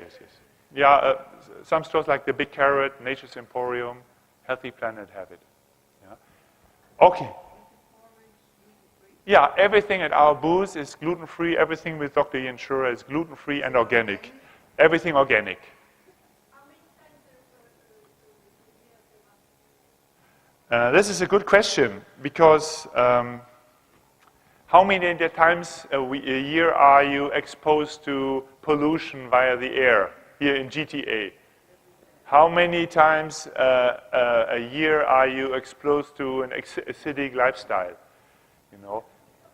Speaker 1: Yeah, some stores like the Big Carrot, Nature's Emporium, Healthy Planet have it. Yeah. Okay. Yeah, everything at our booth is gluten-free. Everything with Dr. Jentschura is gluten-free and organic. Everything organic. This is a good question because how many times a year are you exposed to pollution via the air here in GTA? How many times a year are you exposed to an acidic lifestyle?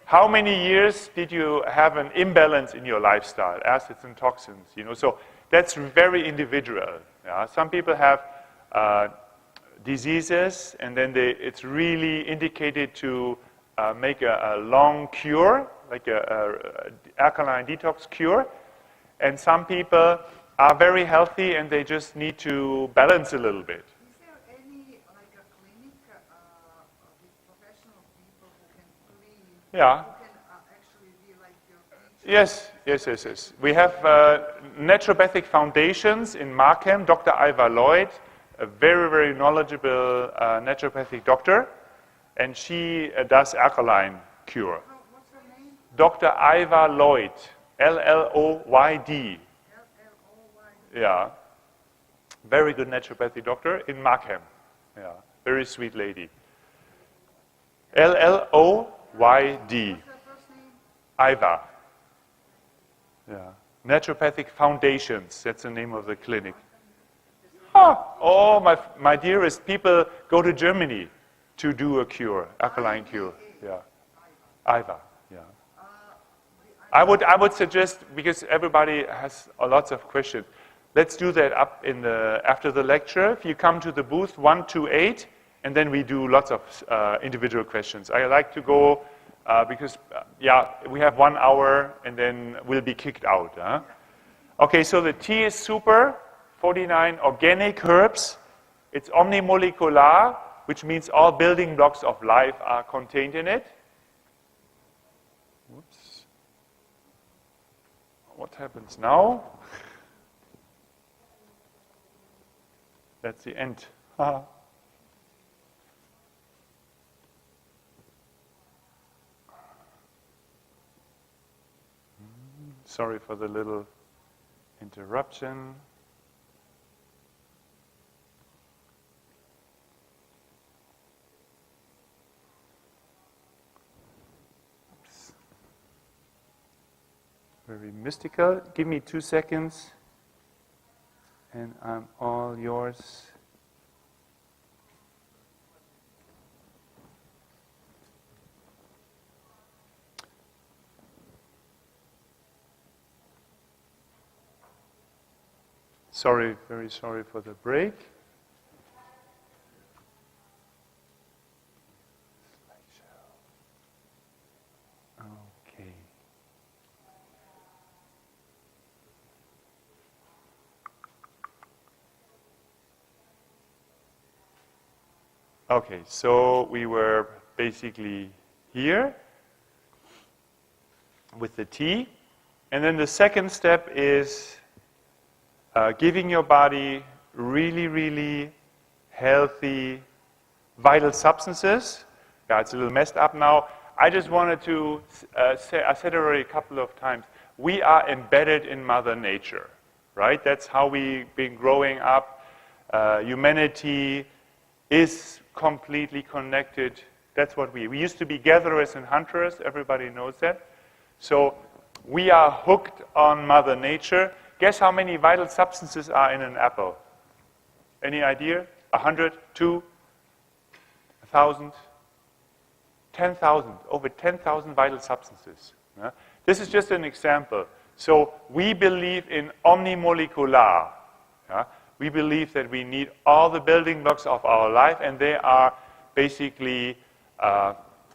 Speaker 1: How many years did you have an imbalance in your lifestyle, acids and toxins? So that's very individual. Yeah? Some people have diseases, and then it's really indicated to make a long cure, like a alkaline detox cure. And some people are very healthy, and they just need to balance a little bit.
Speaker 2: Is there any, like a clinic with professional people who can clean?
Speaker 1: Yeah.
Speaker 2: Who can actually be like your teacher?
Speaker 1: Yes. We have naturopathic foundations in Markham. Dr. Iva Lloyd, a very, very knowledgeable naturopathic doctor, and she does alkaline cure.
Speaker 2: What's her name?
Speaker 1: Dr. Iva Lloyd, L-L-O-Y-D.
Speaker 2: L-L-O-Y.
Speaker 1: Yeah, very good naturopathic doctor in Markham. Yeah, very sweet lady. L-L-O-Y-D.
Speaker 2: What's her first name?
Speaker 1: Iva. Yeah, Naturopathic Foundations. That's the name of the clinic. Oh, my dearest, people go to Germany to do a cure, alkaline cure. Yeah, Iva. Yeah. I would suggest, because everybody has lots of questions, let's do that up after the lecture. If you come to the booth 128, and then we do lots of individual questions. I like to go because we have 1 hour, and then we'll be kicked out. Huh? Okay, so the tea is super. 49 organic herbs. It's omnimolecular, which means all building blocks of life are contained in it. Whoops. What happens now? That's the end. Sorry for the little interruption. Very mystical. Give me 2 seconds, And I'm all yours. Sorry, very sorry for the break. Okay. Okay, so we were basically here with the tea. And then the second step is giving your body really, really healthy, vital substances. Yeah, it's a little messed up now. I just wanted to say, I said it already a couple of times, we are embedded in Mother Nature, right? That's how we've been growing up. Humanity is completely connected. That's what we used to be gatherers and hunters. Everybody knows that. So we are hooked on Mother Nature. Guess how many vital substances are in an apple? Any idea? 100, 2, 1,000, 10,000, over 10,000 vital substances. Yeah? This is just an example. So we believe in omnimolecular. Yeah? We believe that we need all the building blocks of our life, and they are basically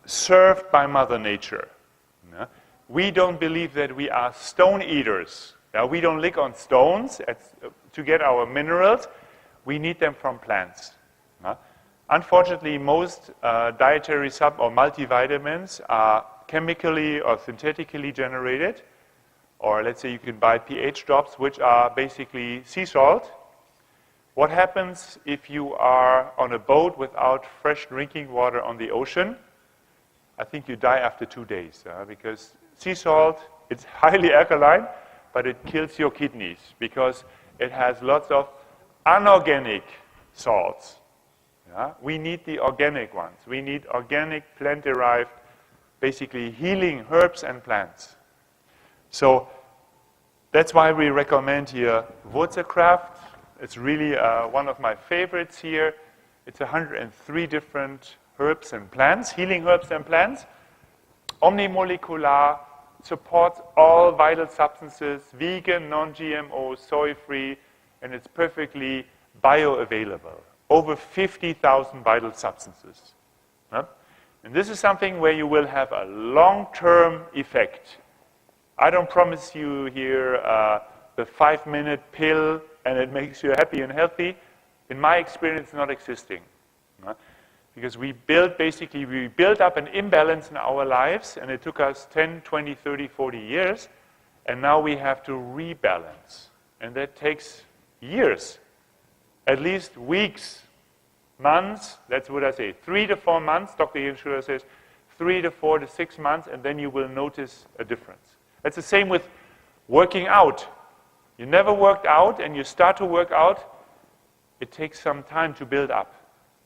Speaker 1: served by Mother Nature. Yeah? We don't believe that we are stone eaters. Now, we don't lick on stones to get our minerals. We need them from plants. Unfortunately, most dietary sub or multivitamins are chemically or synthetically generated. Or let's say you can buy pH drops, which are basically sea salt. What happens if you are on a boat without fresh drinking water on the ocean? I think you die after 2 days, because sea salt, it's highly alkaline, but it kills your kidneys because it has lots of anorganic salts. Yeah? We need the organic ones. We need organic, plant-derived, basically healing herbs and plants. So that's why we recommend here Wurzelkraft. It's really one of my favorites here. It's 103 different herbs and plants, healing herbs and plants. Omnimolecular supports all vital substances, vegan, non-GMO, soy-free, and it's perfectly bioavailable. Over 50,000 vital substances. Yeah? And this is something where you will have a long-term effect. I don't promise you here the 5-minute pill and it makes you happy and healthy. In my experience, not existing. Yeah? Because we built up an imbalance in our lives, and it took us 10, 20, 30, 40 years, and now we have to rebalance. And that takes years, at least weeks, months, that's what I say, 3 to 4 months, Dr. Jentschura says, 3 to 4 to 6 months, and then you will notice a difference. It's the same with working out. You never worked out, and you start to work out, it takes some time to build up.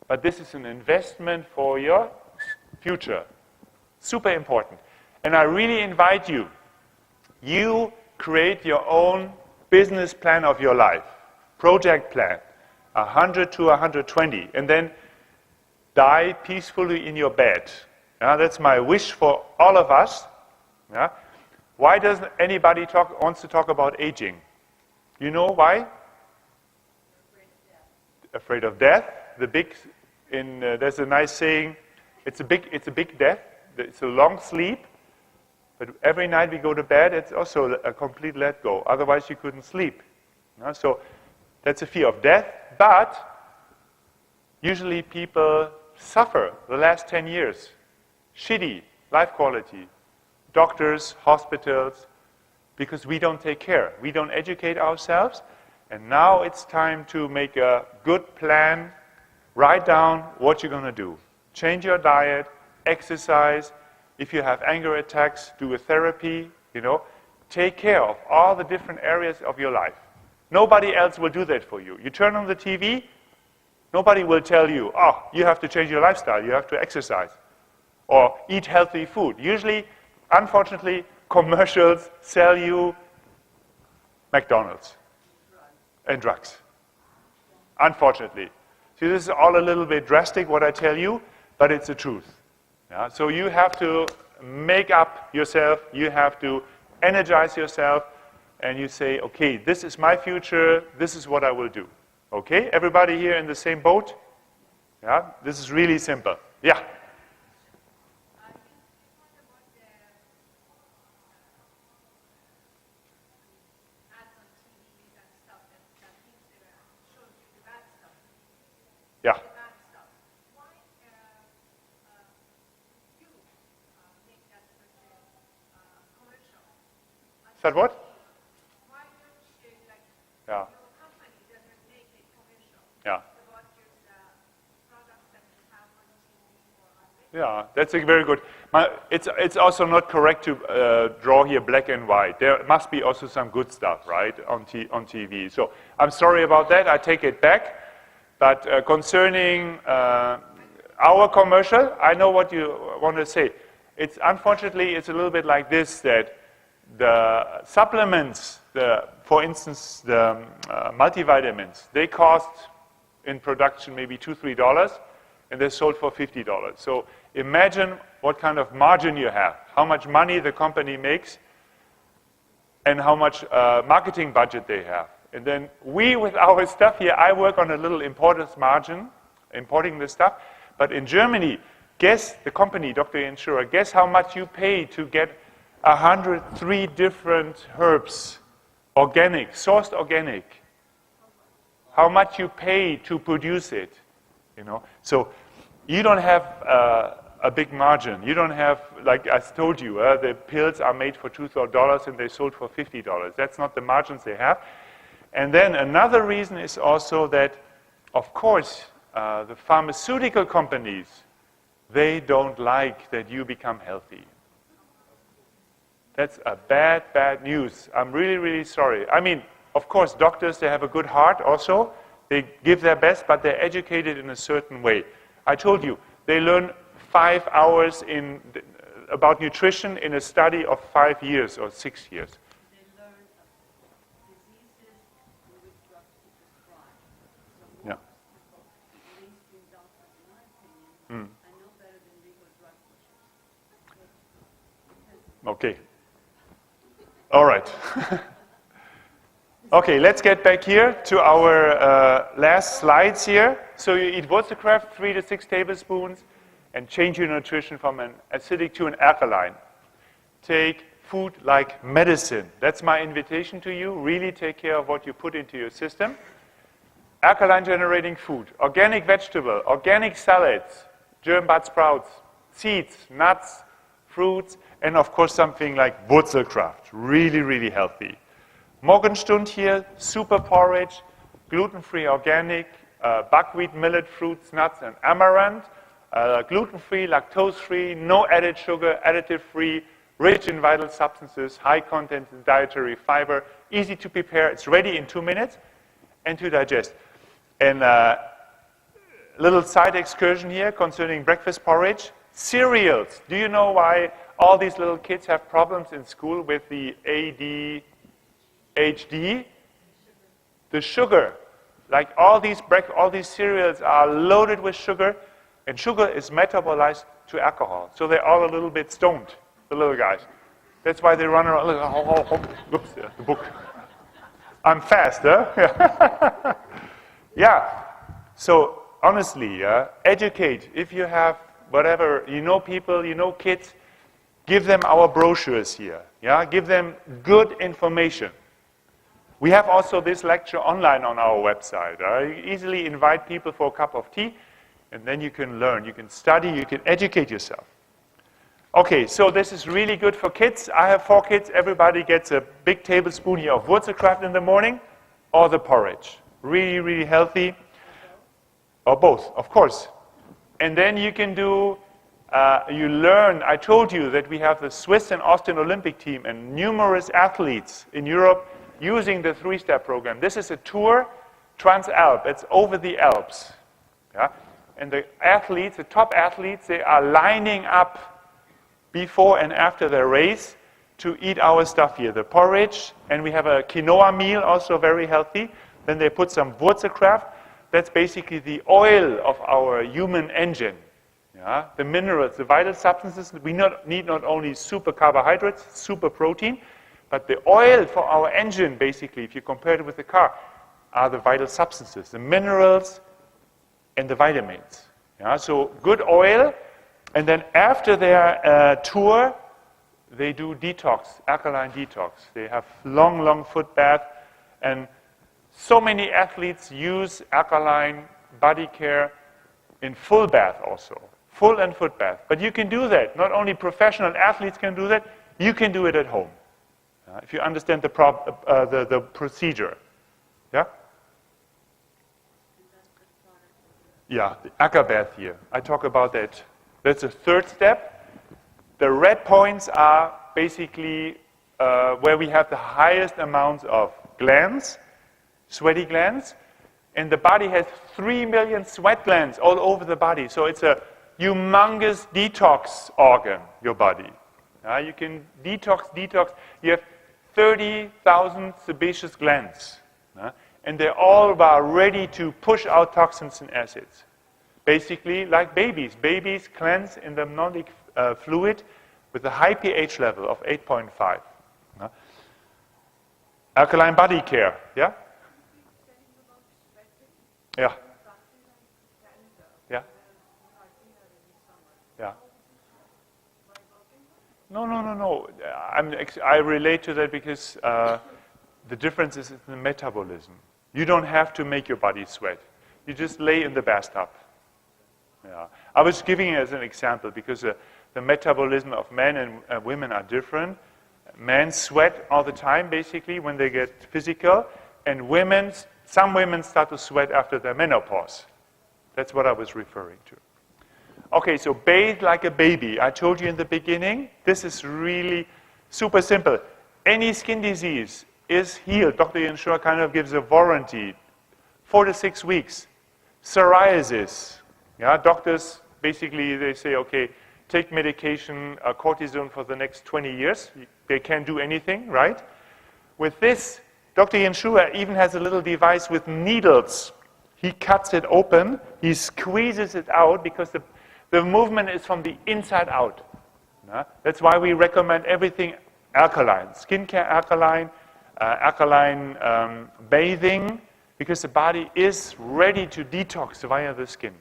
Speaker 1: But this is an investment for your future. Super important. And I really invite you, you create your own business plan of your life, project plan, 100 to 120, and then die peacefully in your bed. Yeah, that's my wish for all of us. Yeah? Why doesn't anybody wants to talk about aging? You know why? Afraid of death. There's a nice saying, it's a big death, it's a long sleep, but every night we go to bed, it's also a complete let go. Otherwise you couldn't sleep. So that's a fear of death, but usually people suffer the last 10 years. Shitty life quality. Doctors, hospitals, because we don't take care. We don't educate ourselves, and now it's time to make a good plan. Write down what you're going to do. Change your diet, exercise. If you have anger attacks, do a therapy, Take care of all the different areas of your life. Nobody else will do that for you. You turn on the TV, nobody will tell you, oh, you have to change your lifestyle, you have to exercise, or eat healthy food. Usually, unfortunately, commercials sell you McDonald's and drugs. unfortunately. See, this is all a little bit drastic, what I tell you, but it's the truth. Yeah? So you have to make up yourself, you have to energize yourself, and you say, okay, this is my future, this is what I will do. Okay, everybody here in the same boat? Yeah, this is really simple. Yeah? Yeah. Is that what? Yeah. Yeah. Yeah, that's a very good. It's also not correct to draw here black and white. There must be also some good stuff, right, on TV. So I'm sorry about that. I take it back. But concerning our commercial, I know what you want to say. Unfortunately, it's a little bit like this, that the supplements, for instance, the multivitamins, they cost in production maybe $2, $3, and they're sold for $50. So imagine what kind of margin you have, how much money the company makes, and how much marketing budget they have. And then we, with our stuff here, I work on a little importance margin, importing the stuff. But in Germany, guess, the company, Dr. Jentschura, guess how much you pay to get 103 different herbs, organic, sourced organic. How much you pay to produce it, you know? So you don't have a big margin. You don't have, like I told you, the pills are made for $2 and they sold for $50. That's not the margins they have. And then another reason is also that, of course, the pharmaceutical companies, they don't like that you become healthy. That's a bad news. I'm really, really sorry. I mean, of course, doctors, they have a good heart also. They give their best, but they're educated in a certain way. I told you, they learn 5 hours about nutrition in a study of 5 years or 6 years. Okay. All right. Okay, let's get back here to our last slides here. So you eat Wurzelkraft, 3 to 6 tablespoons, and change your nutrition from an acidic to an alkaline. Take food like medicine. That's my invitation to you. Really take care of what you put into your system. Alkaline generating food, organic vegetable, organic salads, germ bud sprouts, seeds, nuts, fruits, and of course something like Wurzelkraft, really, really healthy. Morgenstund here, super porridge, gluten-free organic, buckwheat, millet, fruits, nuts, and amaranth, gluten-free, lactose-free, no added sugar, additive-free, rich in vital substances, high content in dietary fiber, easy to prepare, it's ready in 2 minutes, and to digest. And little side excursion here concerning breakfast porridge. Cereals. Do you know why all these little kids have problems in school with the ADHD? The sugar. Like all these cereals are loaded with sugar, and sugar is metabolized to alcohol. So they're all a little bit stoned, the little guys. That's why they run around. Oops, the book. I'm fast, huh? Yeah. So honestly, educate. If you have whatever, you know people, you know kids, give them our brochures here. Yeah, give them good information. We have also this lecture online on our website. You easily invite people for a cup of tea, and then you can learn, you can study, you can educate yourself. Okay, so this is really good for kids. I have 4 kids. Everybody gets a big tablespoon here of Wurzelkraft in the morning, or the porridge. Really, really healthy. Or both, of course. And then you can do, you learn, I told you that we have the Swiss and Austrian Olympic team and numerous athletes in Europe using the 3-step program. This is a tour, Transalp, it's over the Alps. Yeah? And the athletes, the top athletes, they are lining up before and after their race to eat our stuff here, the porridge, and we have a quinoa meal, also very healthy. Then they put some Wurzelkraft. that's basically the oil of our human engine. Yeah? The minerals, the vital substances, we need not only super carbohydrates, super protein, but the oil for our engine, basically, if you compare it with the car, are the vital substances, the minerals and the vitamins. Yeah? So good oil, and then after their tour, they do detox, alkaline detox. They have long foot bath, and so many athletes use alkaline body care in full bath also, full and foot bath. But you can do that. Not only professional athletes can do that, you can do it at home. If you understand the procedure. Yeah? Yeah, the Akka bath here. I talk about that. That's the third step. The red points are basically where we have the highest amounts of glands, sweaty glands, and the body has 3 million sweat glands all over the body. So it's a humongous detox organ, your body. You can detox. You have 30,000 sebaceous glands, and they all are ready to push out toxins and acids. Basically, like babies. Babies cleanse in the amniotic fluid with a high pH level of 8.5. Alkaline body care, yeah? Yeah. Yeah. Yeah. No. I relate to that because the difference is in the metabolism. You don't have to make your body sweat. You just lay in the bathtub. Yeah. I was giving it as an example because the metabolism of men and women are different. Men sweat all the time, basically, when they get physical, and some women start to sweat after their menopause. That's what I was referring to. Okay, so bathe like a baby. I told you in the beginning, this is really super simple. Any skin disease is healed. Dr. Jentschura kind of gives a warranty, 4 to 6 weeks. Psoriasis, yeah, doctors basically they say, okay, take medication, cortisone for the next 20 years. They can't do anything, right? With this, Dr. Jentschura even has a little device with needles. He cuts it open, he squeezes it out because the movement is from the inside out. That's why we recommend everything alkaline. Skincare alkaline, alkaline bathing, because the body is ready to detox via the skin.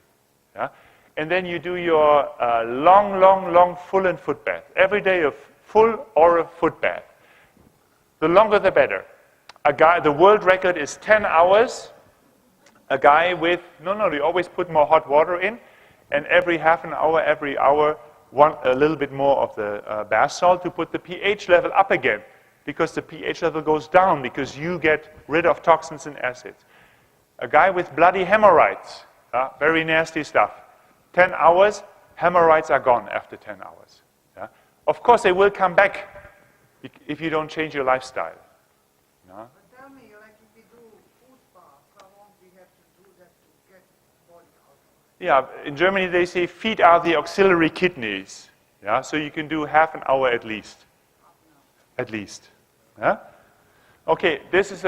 Speaker 1: Yeah? And then you do your long full and foot bath. Every day a full or a foot bath. The longer the better. The world record is 10 hours. A guy with, they always put more hot water in, and every half an hour, every hour, a little bit more of the bath salt to put the pH level up again, because the pH level goes down because you get rid of toxins and acids. A guy with bloody hemorrhoids, very nasty stuff. 10 hours, hemorrhoids are gone after 10 hours. Yeah? Of course, they will come back if you don't change your lifestyle.
Speaker 2: But tell me, like if we do food bath, how long we have to do that to get body out?
Speaker 1: Yeah, in Germany they say feet are the auxiliary kidneys. Yeah, so you can do half an hour at least. At least. Yeah? Okay, this is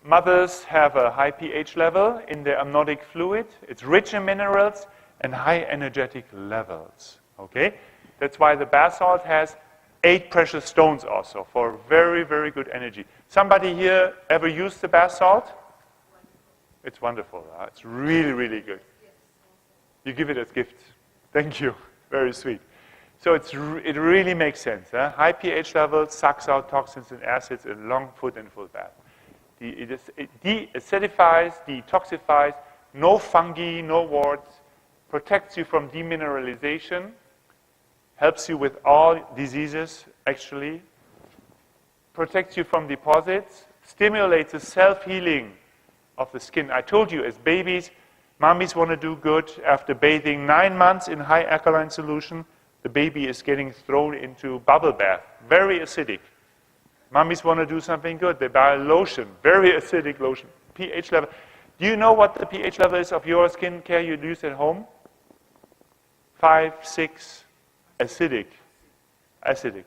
Speaker 1: mothers have a high pH level in their amniotic fluid. It's rich in minerals and high energetic levels. Okay? That's why the bath salt has 8 precious stones also for very, very good energy. Somebody here ever used the bath salt? It's wonderful. It's really, really good. You give it as gifts. Thank you. Very sweet. So it really makes sense. High pH level sucks out toxins and acids in long foot and full bath. It de-acidifies, detoxifies, no fungi, no warts, protects you from demineralization, helps you with all diseases, actually, protects you from deposits, stimulates the self-healing of the skin. I told you, as babies, mommies want to do good. After bathing 9 months in high alkaline solution, the baby is getting thrown into bubble bath, very acidic. Mommies want to do something good. They buy a lotion, very acidic lotion, pH level. Do you know what the pH level is of your skincare you use at home? 5, 6, acidic. Acidic.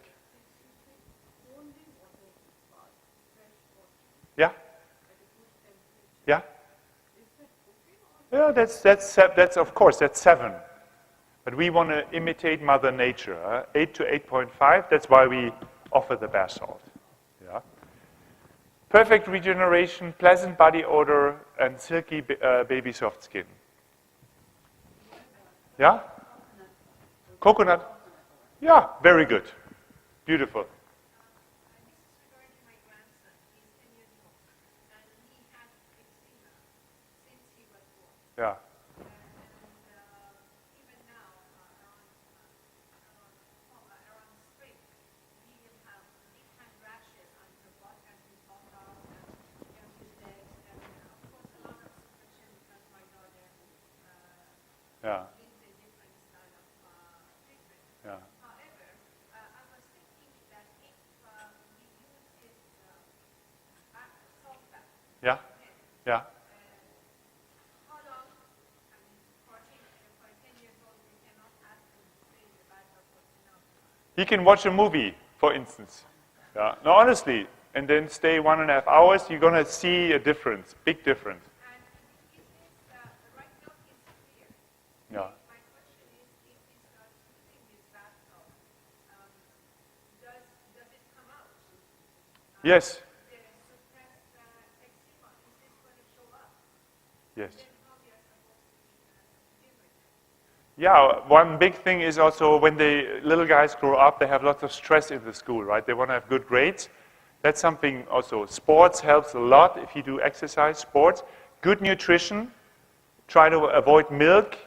Speaker 1: Yeah? Yeah? Yeah, that's of course, that's 7. But we want to imitate Mother Nature. 8 to 8.5, that's why we offer the bath salt. Yeah. Perfect regeneration, pleasant body odor, and silky baby soft skin. Yeah? Coconut? Yeah, very good. Beautiful. Yeah. Yeah. Yeah.
Speaker 2: However, I was thinking that if we use this salt bath,
Speaker 1: Yeah. Yeah.
Speaker 2: how long, I mean, for 10 years old, we cannot ask them to stay in the bathtub for 10 hours.
Speaker 1: He can watch a movie, for instance. Yeah. No, honestly, and then stay 1.5 hours, you're going to see a difference, big difference.
Speaker 2: And is this, right now it's clear.
Speaker 1: Yeah.
Speaker 2: My question is, if we start using this bathtub, does it come out?
Speaker 1: Yes.
Speaker 2: The suppressed eczema, is this going to show up?
Speaker 1: Yes.
Speaker 2: Then how we are supposed to deal with it?
Speaker 1: Yeah, one big thing is also when the little guys grow up, they have lots of stress in the school, right? They want to have good grades. That's something also. Sports helps a lot if you do exercise, sports. Good nutrition. Try to avoid milk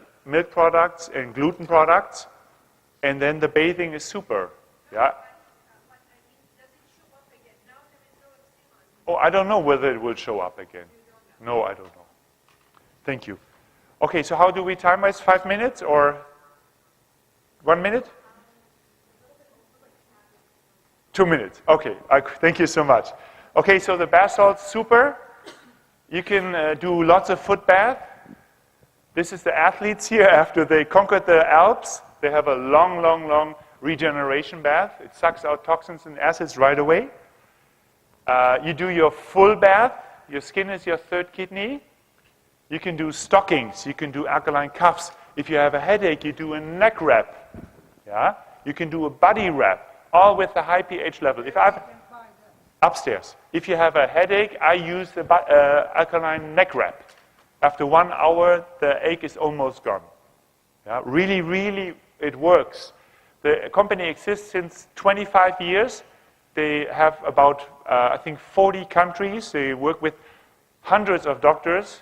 Speaker 1: products and gluten products. And then the bathing is super. Yeah.
Speaker 2: What I mean, does it show up again? Now there is no eczema.
Speaker 1: Oh, I don't know whether it will show up again. No, I don't know. Thank you. Okay, so how do we time wise? 5 minutes or 1 minute? 2 minutes. Okay, thank you so much. Okay, so the bath salt's super. You can do lots of foot bath. This is the athletes here after they conquered the Alps. They have a long regeneration bath. It sucks out toxins and acids right away. You do your full bath. Your skin is your third kidney. You can do stockings. You can do alkaline cuffs. If you have a headache, you do a neck wrap. Yeah? You can do a body wrap, all with the high pH level. If I've upstairs. If you have a headache, I use the alkaline neck wrap. After 1 hour, the ache is almost gone. Yeah? Really, it works. The company exists since 25 years. They have about, I think, 40 countries. They work with hundreds of doctors.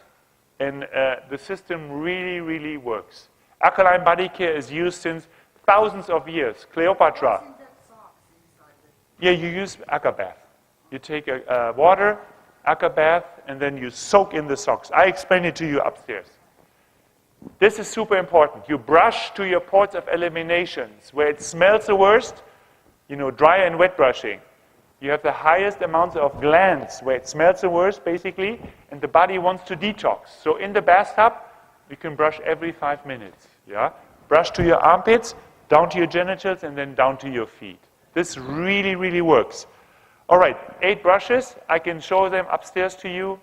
Speaker 1: And the system really works. Alkaline body care is used since thousands of years. Cleopatra. Yeah, you use aqua bath. You take water, aqua bath, and then you soak in the socks. I explain it to you upstairs. This is super important. You brush to your ports of eliminations. Where it smells the worst, dry and wet brushing. You have the highest amounts of glands where it smells the worst, basically, and the body wants to detox. So in the bathtub, you can brush every 5 minutes. Yeah, brush to your armpits, down to your genitals, and then down to your feet. This really works. All right, 8 brushes. I can show them upstairs to you.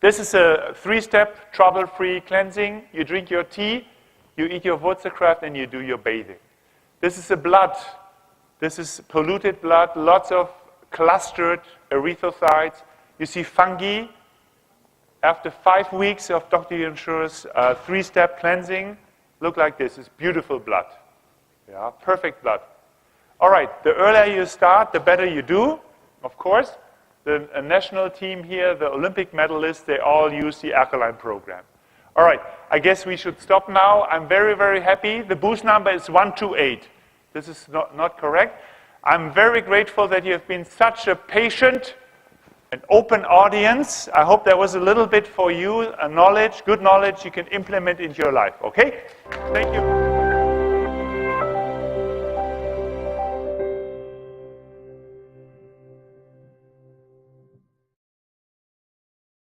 Speaker 1: This is a 3-step, trouble-free cleansing. You drink your tea, you eat your Wurzelkraut, and you do your bathing. This is the blood. This is polluted blood, lots of clustered erythrocytes. You see fungi. After 5 weeks of Dr. Jentschura's 3-step cleansing, look like this. It's beautiful blood. Yeah, perfect blood. All right, the earlier you start, the better you do, of course. The national team here, the Olympic medalists, they all use the alkaline program. All right, I guess we should stop now. I'm very happy. The booth number is 128. This is not correct. I'm very grateful that you have been such a patient and open audience. I hope there was a little bit for you, good knowledge you can implement into your life, okay? Thank you.